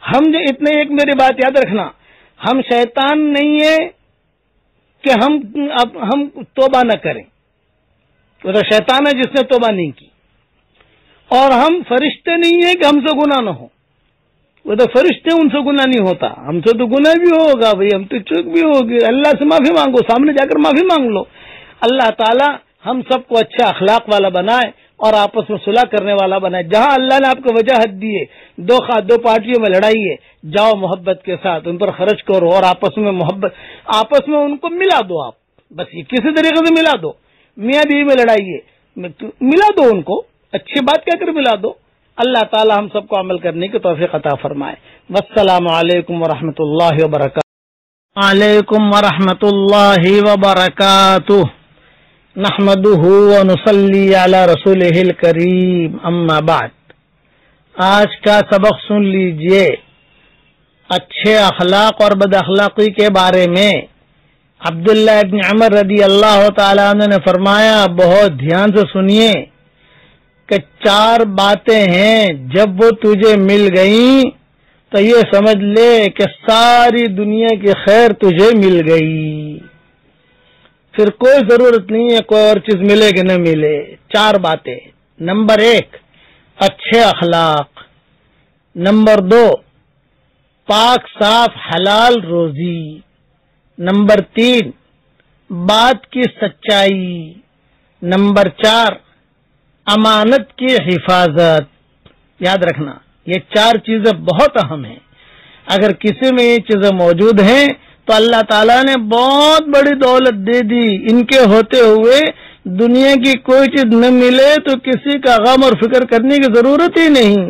ہم جو اتنے، ایک میری بات یاد رکھنا، ہم شیطان نہیں ہے کہ ہم توبہ نہ کریں، وہ تو شیطان ہے جس نے توبہ نہیں کی، اور ہم فرشتے نہیں ہیں کہ ہم سے گناہ نہ ہو، وہ تو فرشتے ان سے گناہ نہیں ہوتا، ہم سے تو گناہ بھی ہوگا بھائی، ہم تو چوک بھی ہوگی۔ اللہ سے معافی مانگو، سامنے جا کر معافی مانگ لو۔ اللہ تعالی ہم سب کو اچھا اخلاق والا بنائے اور آپس میں صلح کرنے والا بنائے۔ جہاں اللہ نے آپ کو وجاہت دی ہے، دو پارٹیوں میں لڑائی ہے، جاؤ محبت کے ساتھ ان پر خرچ کرو اور آپس میں ان کو ملا دو۔ آپ بس یہ کسی طریقے سے ملا دو۔ میاں بیوی میں لڑائی ہے، ملا دو ان کو، اچھی بات کہہ کر ملا دو۔ اللہ تعالی ہم سب کو عمل کرنے کی توفیق عطا فرمائے۔ والسلام علیکم ورحمۃ اللہ وبرکاتہ۔ وعلیکم ورحمۃ اللہ وبرکاتہ۔ نحمدہ ونصلی علی رسولہ الکریم، اما بعد۔ آج کا سبق سن لیجئے، اچھے اخلاق اور بد اخلاقی کے بارے میں۔ عبداللہ ابن عمر رضی اللہ تعالیٰ عنہ نے فرمایا، بہت دھیان سے سنیے کہ 4 باتیں ہیں جب وہ تجھے مل گئیں تو یہ سمجھ لے کہ ساری دنیا کی خیر تجھے مل گئی، پھر کوئی ضرورت نہیں ہے کوئی اور چیز ملے کہ نہ ملے۔ 4 باتیں۔ نمبر 1 اچھے اخلاق، نمبر 2 پاک صاف حلال روزی، نمبر 3 بات کی سچائی، نمبر 4 امانت کی حفاظت۔ یاد رکھنا یہ 4 چیزیں بہت اہم ہیں، اگر کسی میں یہ چیزیں موجود ہیں تو اللہ تعالیٰ نے بہت بڑی دولت دے دی۔ ان کے ہوتے ہوئے دنیا کی کوئی چیز نہ ملے تو کسی کا غم اور فکر کرنے کی ضرورت ہی نہیں۔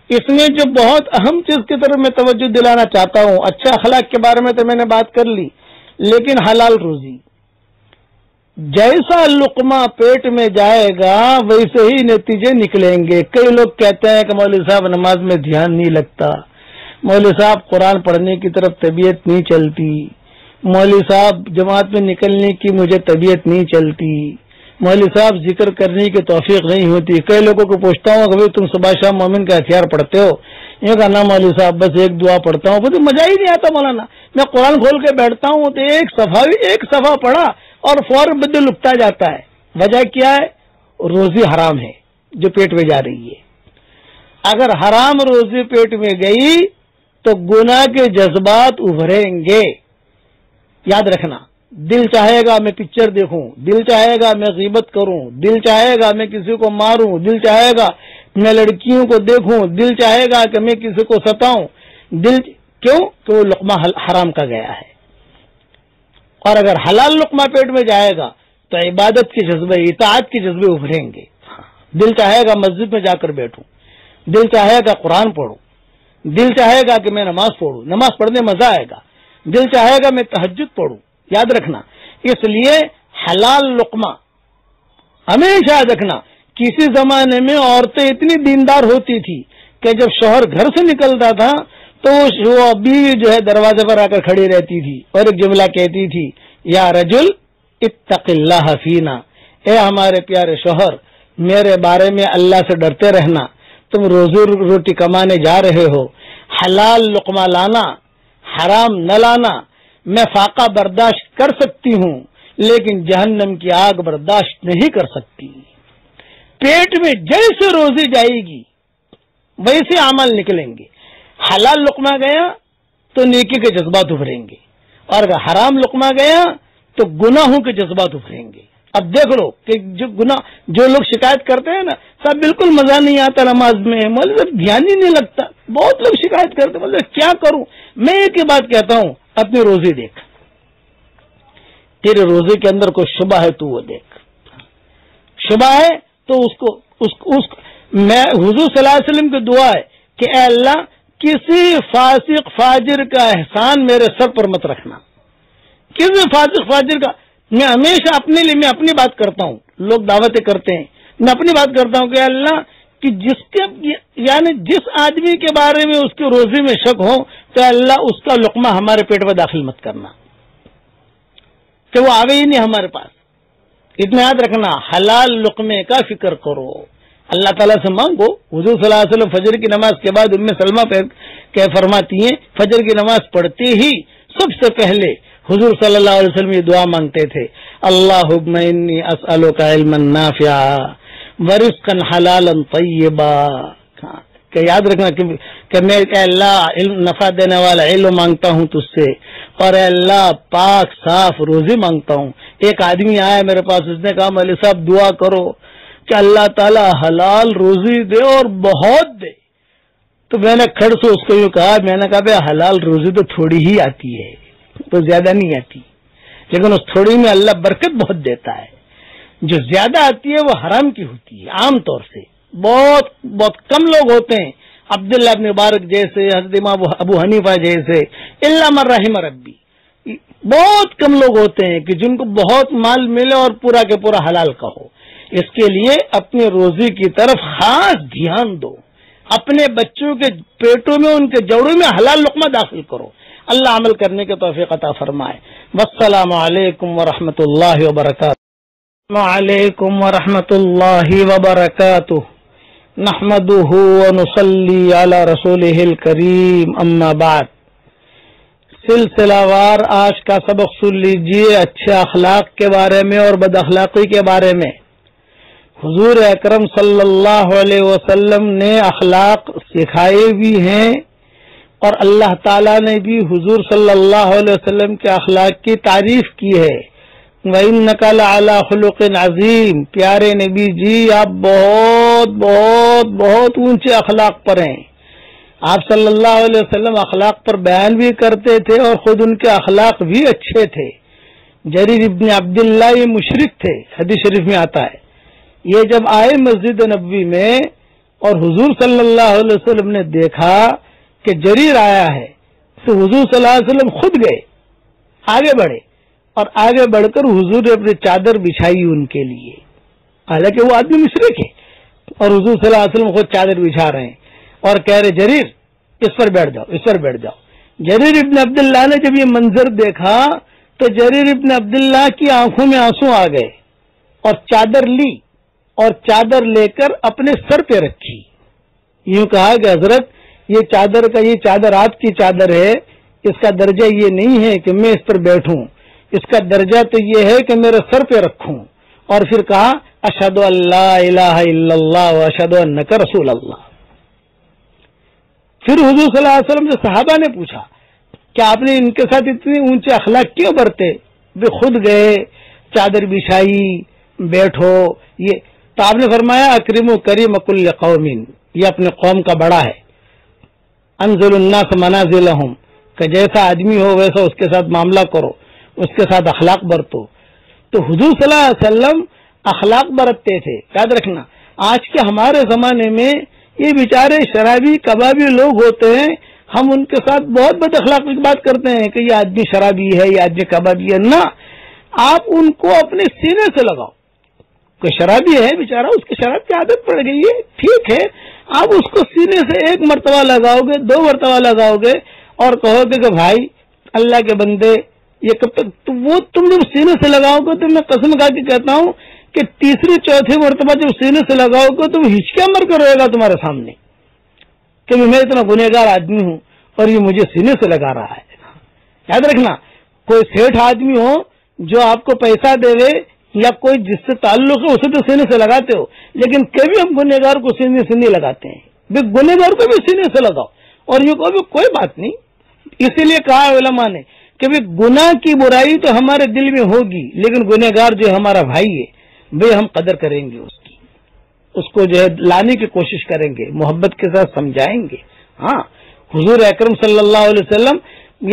اس میں جو بہت اہم چیز کی طرف میں توجہ دلانا چاہتا ہوں، اچھے اخلاق کے بارے میں تو میں نے بات کر لی، لیکن حلال روزی، جیسا لقمہ پیٹ میں جائے گا ویسے ہی نتیجے نکلیں گے۔ کئی لوگ کہتے ہیں کہ مولوی صاحب نماز میں دھیان نہیں لگتا، مولوی صاحب قرآن پڑھنے کی طرف طبیعت نہیں چلتی، مولوی صاحب جماعت میں نکلنے کی مجھے طبیعت نہیں چلتی، مولوی صاحب ذکر کرنے کی توفیق نہیں ہوتی۔ کئی لوگوں کو پوچھتا ہوں کہ تم صبح شام مومن کا ہتھیار پڑھتے ہو؟ یہ کہا نا مولوی صاحب بس ایک دعا پڑھتا ہوں، مجھے مزہ ہی نہیں آتا مولانا، میں قرآن کھول کے بیٹھتا ہوں تو ایک صفحہ پڑھا اور فوراً بدل اٹھتا جاتا ہے۔ وجہ کیا ہے؟ روزی حرام ہے جو پیٹ میں جا رہی ہے۔ اگر حرام روزی پیٹ میں گئی تو گناہ کے جذبات ابھریں گے۔ یاد رکھنا، دل چاہے گا میں پکچر دیکھوں، دل چاہے گا میں غیبت کروں، دل چاہے گا میں کسی کو ماروں، دل چاہے گا میں لڑکیوں کو دیکھوں، دل چاہے گا کہ میں کسی کو ستاؤں، کیوں کہ وہ لقمہ حرام کا گیا ہے۔ اور اگر حلال لقمہ پیٹ میں جائے گا تو عبادت کے جذبے، اطاعت کے جذبے ابھریں گے۔ دل چاہے گا مسجد میں جا کر بیٹھوں، دل چاہے گا قرآن پڑھوں، دل چاہے گا کہ میں نماز پڑھوں، نماز پڑھنے مزہ آئے گا، دل چاہے گا میں تہجد پڑھوں۔ یاد رکھنا، اس لیے حلال لقمہ ہمیشہ یاد رکھنا۔ کسی زمانے میں عورتیں اتنی دیندار ہوتی تھی کہ جب شوہر گھر سے نکلتا تھا تو وہ بیوی جو ہے دروازے پر آ کر کھڑی رہتی تھی اور ایک جملہ کہتی تھی، یا رجل اتق اللہ فینا، اے ہمارے پیارے شوہر میرے بارے میں اللہ سے ڈرتے رہنا، تم روٹی کمانے جا رہے ہو، حلال لقمہ لانا، حرام نہ لانا۔ میں فاقہ برداشت کر سکتی ہوں لیکن جہنم کی آگ برداشت نہیں کر سکتی۔ پیٹ میں جیسے روزی جائے گی ویسے عمل نکلیں گے۔ حلال لقمہ گیا تو نیکی کے جذبات ابھریں گے، اور اگر حرام لقمہ گیا تو گناہوں کے جذبات ابھریں گے۔ اب دیکھ لو کہ جو لوگ شکایت کرتے ہیں نا، صاحب بالکل مزہ نہیں آتا نماز میں، مطلب دھیان ہی نہیں لگتا، بہت لوگ شکایت کرتے، مطلب کیا کروں؟ میں ایک ہی بات کہتا ہوں، اپنی روزی دیکھ، تیرے روزے کے اندر کوئی شبہ ہے تو وہ دیکھ، شبہ ہے تو میں حضور صلی اللہ علیہ وسلم کی دعا ہے کہ اے اللہ کسی فاسق فاجر کا احسان میرے سر پر مت رکھنا، کسی فاسق فاجر کا۔ میں ہمیشہ اپنے لیے میں اپنی بات کرتا ہوں، لوگ دعوتیں کرتے ہیں، میں اپنی بات کرتا ہوں کہ اللہ کہ جس آدمی کے بارے میں اس کی روزی میں شک ہو تو اللہ اس کا لقمہ ہمارے پیٹ میں داخل مت کرنا کہ وہ آگے ہی نہیں ہمارے پاس۔ اتنا یاد رکھنا، حلال لقمے کا فکر کرو، اللہ تعالیٰ سے مانگو۔ حضور صلی اللہ علیہ وسلم فجر کی نماز کے بعد ام سلمہ کہ فرماتی ہیں فجر کی نماز پڑھتے ہی سب سے پہلے حضور صلی اللہ علیہ وسلم یہ دعا مانگتے تھے، اللہم انی اسألک علما نافعا ورزقا حلالا طیبا۔ کہ یاد رکھنا کہ میں اے اللہ علم نفع دینے والا علم مانگتا ہوں تجھ سے، اور اے اللہ پاک صاف روزی مانگتا ہوں۔ ایک آدمی آیا میرے پاس، اس نے کہا مولوی صاحب دعا کرو کہ اللہ تعالیٰ حلال روزی دے اور بہت دے۔ تو میں نے کھڑ سے اس کو یوں کہا، میں نے کہا بھائی حلال روزی تو تھوڑی ہی آتی ہے، تو زیادہ نہیں آتی، لیکن اس تھوڑی میں اللہ برکت بہت دیتا ہے۔ جو زیادہ آتی ہے وہ حرام کی ہوتی ہے، عام طور سے بہت بہت کم لوگ ہوتے ہیں، عبداللہ ابن مبارک جیسے، حضرت امام ابو حنیفہ جیسے، الا من رحم ربی، بہت کم لوگ ہوتے ہیں کہ جن کو بہت مال ملے اور پورا کے پورا حلال کا ہو۔ اس کے لیے اپنی روزی کی طرف خاص دھیان دو، اپنے بچوں کے پیٹوں میں، ان کے جوڑوں میں حلال لقمہ داخل کرو۔ اللہ عمل کرنے کے توفیق عطا فرمائے۔ والسلام علیکم ورحمۃ اللہ وبرکاتہ۔ وعلیکم ورحمۃ اللہ وبرکاتہ۔ نحمده ونصلي على رسوله الكريم اما بعد. سلسلہ وار آج کا سبق سن لیجیے اچھے اخلاق کے بارے میں اور بد اخلاقی کے بارے میں. حضور اکرم صلی اللہ علیہ وسلم نے اخلاق سکھائے بھی ہیں اور اللہ تعالیٰ نے بھی حضور صلی اللہ علیہ وسلم کے اخلاق کی تعریف کی ہے. وَإِنَّكَ لَعَلَىٰ خُلُقٍ عَظِيمٍ. پیارے نبی جی آپ بہت بہت بہت اونچے اخلاق پر ہیں. آپ صلی اللہ علیہ وسلم اخلاق پر بیان بھی کرتے تھے اور خود ان کے اخلاق بھی اچھے تھے. جریر ابن عبداللہ یہ مشرک تھے، حدیث شریف میں آتا ہے. یہ جب آئے مسجد نبوی میں اور حضور صلی اللہ علیہ وسلم نے دیکھا کہ جریر آیا ہے تو حضور صلی اللہ علیہ وسلم خود گئے، آگے بڑھے اور آگے بڑھ کر حضور نے اپنی چادر بچھائی ان کے لیے. حالانکہ وہ آدمی مشرک ہے اور حضور صلی اللہ علیہ وسلم خود چادر بچھا رہے ہیں اور کہہ رہے جریر اس پر بیٹھ جاؤ، اس پر بیٹھ جاؤ. جریر ابن عبداللہ نے جب یہ منظر دیکھا تو جریر ابن عبداللہ کی آنکھوں میں آنسو آ گئے اور چادر لی اور چادر لے کر اپنے سر پہ رکھی. یوں کہا کہ حضرت یہ چادر آپ کی چادر ہے، اس کا درجہ یہ نہیں ہے کہ میں اس پر بیٹھوں، اس کا درجہ تو یہ ہے کہ میرے سر پہ رکھوں. اور پھر کہا اشہد ان لا الہ الا اللہ و اشہد انک رسول اللہ. پھر حضور صلی اللہ علیہ وسلم سے صحابہ نے پوچھا کہ آپ نے ان کے ساتھ اتنے اونچے اخلاق کیوں برتے؟ وہ خود گئے، چادر بچھائی، بیٹھو. یہ تو آپ نے فرمایا اکرم و کریم کل قوم، یہ اپنے قوم کا بڑا ہے. انزل الناس منازلہم، کہ جیسا آدمی ہو ویسا اس کے ساتھ معاملہ کرو، اس کے ساتھ اخلاق برتو. تو حضور صلی اللہ علیہ وسلم اخلاق برتتے تھے. یاد رکھنا آج کے ہمارے زمانے میں یہ بیچارے شرابی کبابی لوگ ہوتے ہیں، ہم ان کے ساتھ بہت بد اخلاقی کی بات کرتے ہیں کہ یہ آدمی شرابی ہے، یہ آدمی کبابی ہے. نہ، آپ ان کو اپنے سینے سے لگاؤ. کوئی شرابی ہے بیچارہ، اس کی شراب کی عادت پڑ گئی ہے، ٹھیک ہے، آپ اس کو سینے سے ایک مرتبہ لگاؤ گے، 2 مرتبہ لگاؤ گے اور کہو گے کہ بھائی اللہ کے بندے یہ کب تک، تو وہ تم جب سینے سے لگاؤ گے تو میں قسم کھا کے کہتا ہوں کہ تیسری چوتھی مرتبہ جب سینے سے لگاؤ گے تو ہچکیاں مر کر رہے گا تمہارے سامنے کہ میں اتنا گنہگار آدمی ہوں اور یہ مجھے سینے سے لگا رہا ہے. یاد رکھنا کوئی سیٹھ آدمی ہو جو آپ کو پیسہ دے یا کوئی جس سے تعلق ہے اسے تو سینے سے لگاتے ہو، لیکن کبھی ہم گنہگار کو سینے سے نہیں لگاتے ہیں. گنہگار کو بھی سینے سے لگاؤ اور یہ کہو کوئی بات نہیں. اسی لیے کہا علماء نے کہ گناہ کی برائی تو ہمارے دل میں ہوگی، لیکن گنہگار جو ہمارا بھائی ہے بھائی ہم قدر کریں گے اس کو جو ہے لانے کی کوشش کریں گے، محبت کے ساتھ سمجھائیں گے. ہاں، حضور اکرم صلی اللہ علیہ وسلم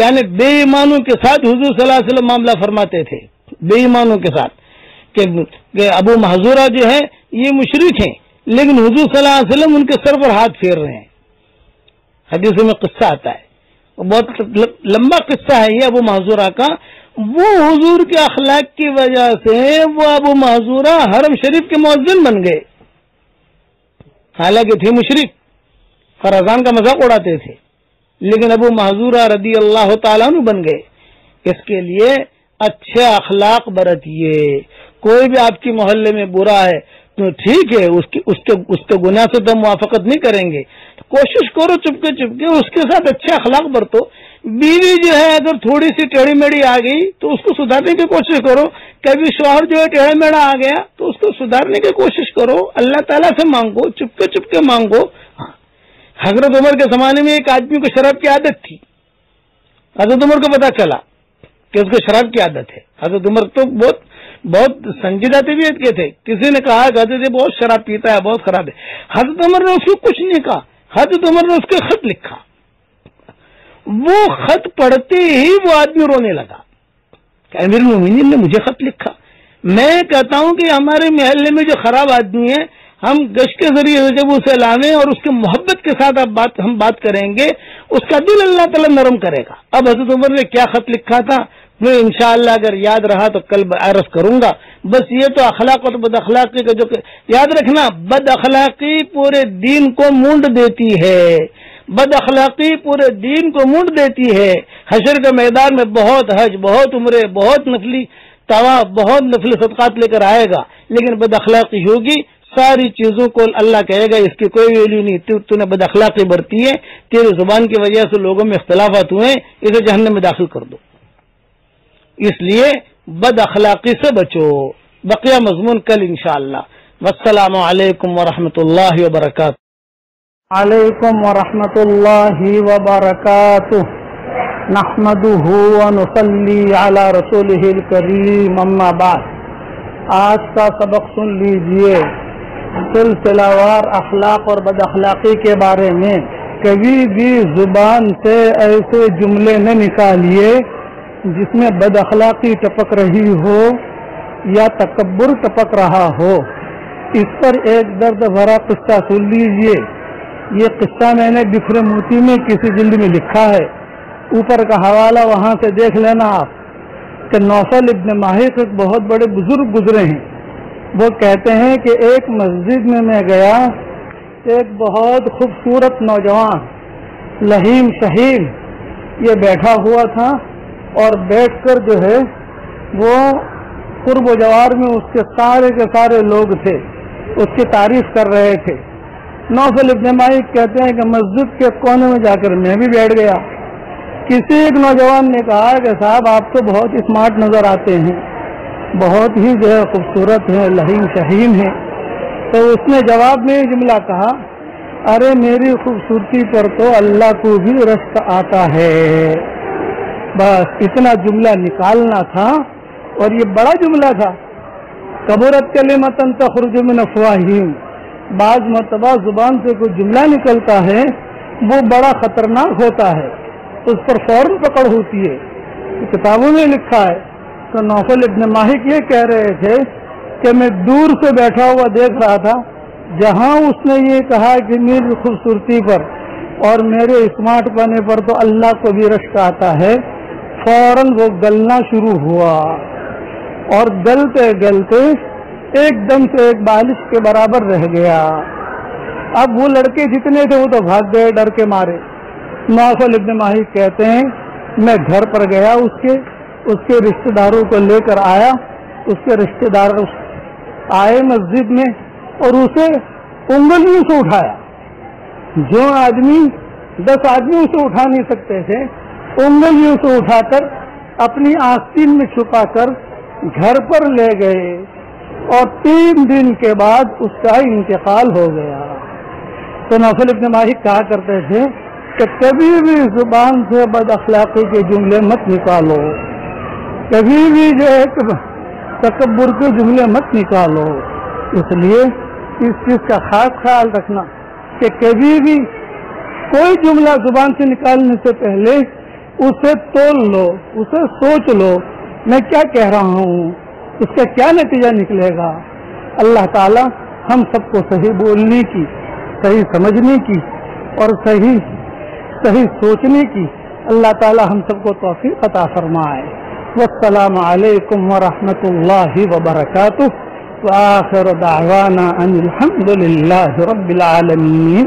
یعنی بے ایمانوں کے ساتھ حضور صلی اللہ علیہ وسلم معاملہ فرماتے تھے. بے ایمانوں کے ساتھ کہ ابو محذورہ جو ہے یہ مشرک ہیں، لیکن حضور صلی اللہ علیہ وسلم ان کے سر پر ہاتھ پھیر رہے ہیں. حدیث میں قصہ آتا ہے، بہت لمبا قصہ ہے یہ ابو محذورہ کا. وہ حضور کے اخلاق کی وجہ سے وہ ابو محذورہ حرم شریف کے مؤذن بن گئے، حالانکہ تھے مشرک اور اذان کا مذاق اڑاتے تھے، لیکن ابو محذورہ رضی اللہ تعالیٰ عنہ بن گئے. اس کے لیے اچھے اخلاق برتیے. کوئی بھی آپ کی محلے میں برا ہے تو ٹھیک ہے، اس کے گناہ سے تو موافقت نہیں کریں گے، کوشش کرو چپکے چپکے اس کے ساتھ اچھے اخلاق برتو. بیوی جو ہے اگر تھوڑی سی ٹیڑھی میڑھی آ گئی تو اس کو سدھارنے کی کوشش کرو. کبھی شوہر جو ہے ٹیڑھا میڑھا آ گیا تو اس کو سدھارنے کی کوشش کرو. اللہ تعالیٰ سے مانگو، چپکے چپکے مانگو. ہاں، حضرت عمر کے زمانے میں ایک آدمی کو شراب کی عادت تھی. حضرت عمر کو پتا چلا کہ اس کو شراب کی عادت ہے. حضرت عمر تو بہت سنجیدہ طبیعت کے تھے. کسی نے کہا کہ حضرت بہت شراب پیتا ہے، بہت خراب ہے. حضرت عمر نے اس کو کچھ نہیں کہا. حضرت عمر نے اس کے خط لکھا. وہ خط پڑھتے ہی وہ آدمی رونے لگا کہ امیر المومنین نے مجھے خط لکھا. میں کہتا ہوں کہ ہمارے محلے میں جو خراب آدمی ہے ہم گشت کے ذریعے جب اسے لانے اور اس کے محبت کے ساتھ ہم بات کریں گے اس کا دل اللہ تعالیٰ نرم کرے گا. اب حضرت عمر نے کیا خط لکھا تھا میں انشاءاللہ اگر یاد رہا تو کل عرض کروں گا. بس یہ تو اخلاق اور بد اخلاقی کا جو یاد رکھنا، بد اخلاقی پورے دین کو مونڈ دیتی ہے. بد اخلاقی پورے دین کو مونڈ دیتی ہے. حشر کے میدان میں بہت حج، بہت عمرے، بہت نفلی طواف، بہت نفلی صدقات لے کر آئے گا، لیکن بد اخلاقی ہوگی ساری چیزوں کو اللہ کہے گا اس کی کوئی ویلیو نہیں، تو نے بد اخلاقی برتی ہے، تیرے زبان کی وجہ سے لوگوں میں اختلافات ہوئے، اسے جہنم میں داخل کر دو۔ اس لیے بد اخلاقی سے بچو۔ بقیہ مضمون کل انشاءاللہ۔ والسلام علیکم ورحمۃ اللہ وبرکاتہ۔ علیکم ورحمۃ اللہ وبرکاتہ۔ نحمدہ ونصلی علی رسولہ الکریم، اما بعد۔ آج کا سبق سن لیجئے، سلسلہ وار اخلاق اور بد اخلاقی کے بارے میں۔ کبھی بھی زبان سے ایسے جملے نہ نکالیے جس میں بد اخلاقی ٹپک رہی ہو یا تکبر ٹپک رہا ہو۔ اس پر ایک درد بھرا قصہ سن لیجئے۔ یہ قصہ میں نے بکھرے موتی میں کسی جلد میں لکھا ہے، اوپر کا حوالہ وہاں سے دیکھ لینا آپ، کہ نوفل ابن ماہک ایک بہت بڑے بزرگ گزرے ہیں۔ وہ کہتے ہیں کہ ایک مسجد میں گیا، ایک بہت خوبصورت نوجوان لہیم شہیم یہ بیٹھا ہوا تھا، اور بیٹھ کر جو ہے وہ قرب و جوار میں اس کے سارے لوگ تھے، اس کی تعریف کر رہے تھے۔ نوفل ابن مالک کہتے ہیں کہ مسجد کے کونے میں جا کر میں بھی بیٹھ گیا۔ کسی ایک نوجوان نے کہا کہ صاحب آپ تو بہت اسمارٹ نظر آتے ہیں، بہت ہی جو ہے خوبصورت ہیں، لہیم شہیم ہیں۔ تو اس نے جواب میں یہ جملہ کہا، ارے میری خوبصورتی پر تو اللہ کو بھی رشک آتا ہے۔ بس اتنا جملہ نکالنا تھا، اور یہ بڑا جملہ تھا۔ کبرت کلمۃ تخرج من افواہہم، بعض مرتبہ زبان سے کوئی جملہ نکلتا ہے وہ بڑا خطرناک ہوتا ہے، اس پر فوراً پکڑ ہوتی ہے۔ کتابوں میں لکھا ہے۔ تو نوفل ابن ماہک یہ کہہ رہے تھے کہ میں دور سے بیٹھا ہوا دیکھ رہا تھا، جہاں اس نے یہ کہا کہ میری خوبصورتی پر اور میرے اسمارٹ پنے پر تو اللہ کو بھی رشک آتا ہے، فوراً وہ گلنا شروع ہوا، اور گلتے گلتے ایک دم سے ایک بالش کے برابر رہ گیا۔ اب وہ لڑکے جتنے تھے وہ تو بھاگ گئے ڈر کے مارے۔ نوفل ابن ماہک کہتے ہیں میں گھر پر گیا، اس کے رشتہ داروں کو لے کر آیا۔ اس کے رشتہ دار آئے مسجد میں اور اسے انگلیوں سے اٹھایا۔ جو آدمی 10 آدمی اسے اٹھا نہیں سکتے تھے، انگلیوں سے اٹھا کر اپنی آستین میں چھپا کر گھر پر لے گئے، اور 3 دن کے بعد اس کا انتقال ہو گیا۔ تو نوفل ابن ماہک کہا کرتے تھے کہ کبھی بھی زبان سے بد اخلاقی کے جملے مت نکالو، کبھی بھی جو ہے تکبر کے جملے مت نکالو۔ اس لیے اس چیز کا خاص خیال رکھنا کہ کبھی بھی کوئی جملہ زبان سے نکالنے سے پہلے اسے تول لو، اسے سوچ لو، میں کیا کہہ رہا ہوں، اس کا کیا نتیجہ نکلے گا۔ اللہ تعالی ہم سب کو صحیح بولنے کی، صحیح سمجھنے کی اور صحیح سوچنے کی اللہ تعالی ہم سب کو توفیق عطا فرمائے۔ والسلام علیکم ورحمۃ اللہ وبرکاتہ، وآخر دعوانا ان الحمد للہ رب العالمین۔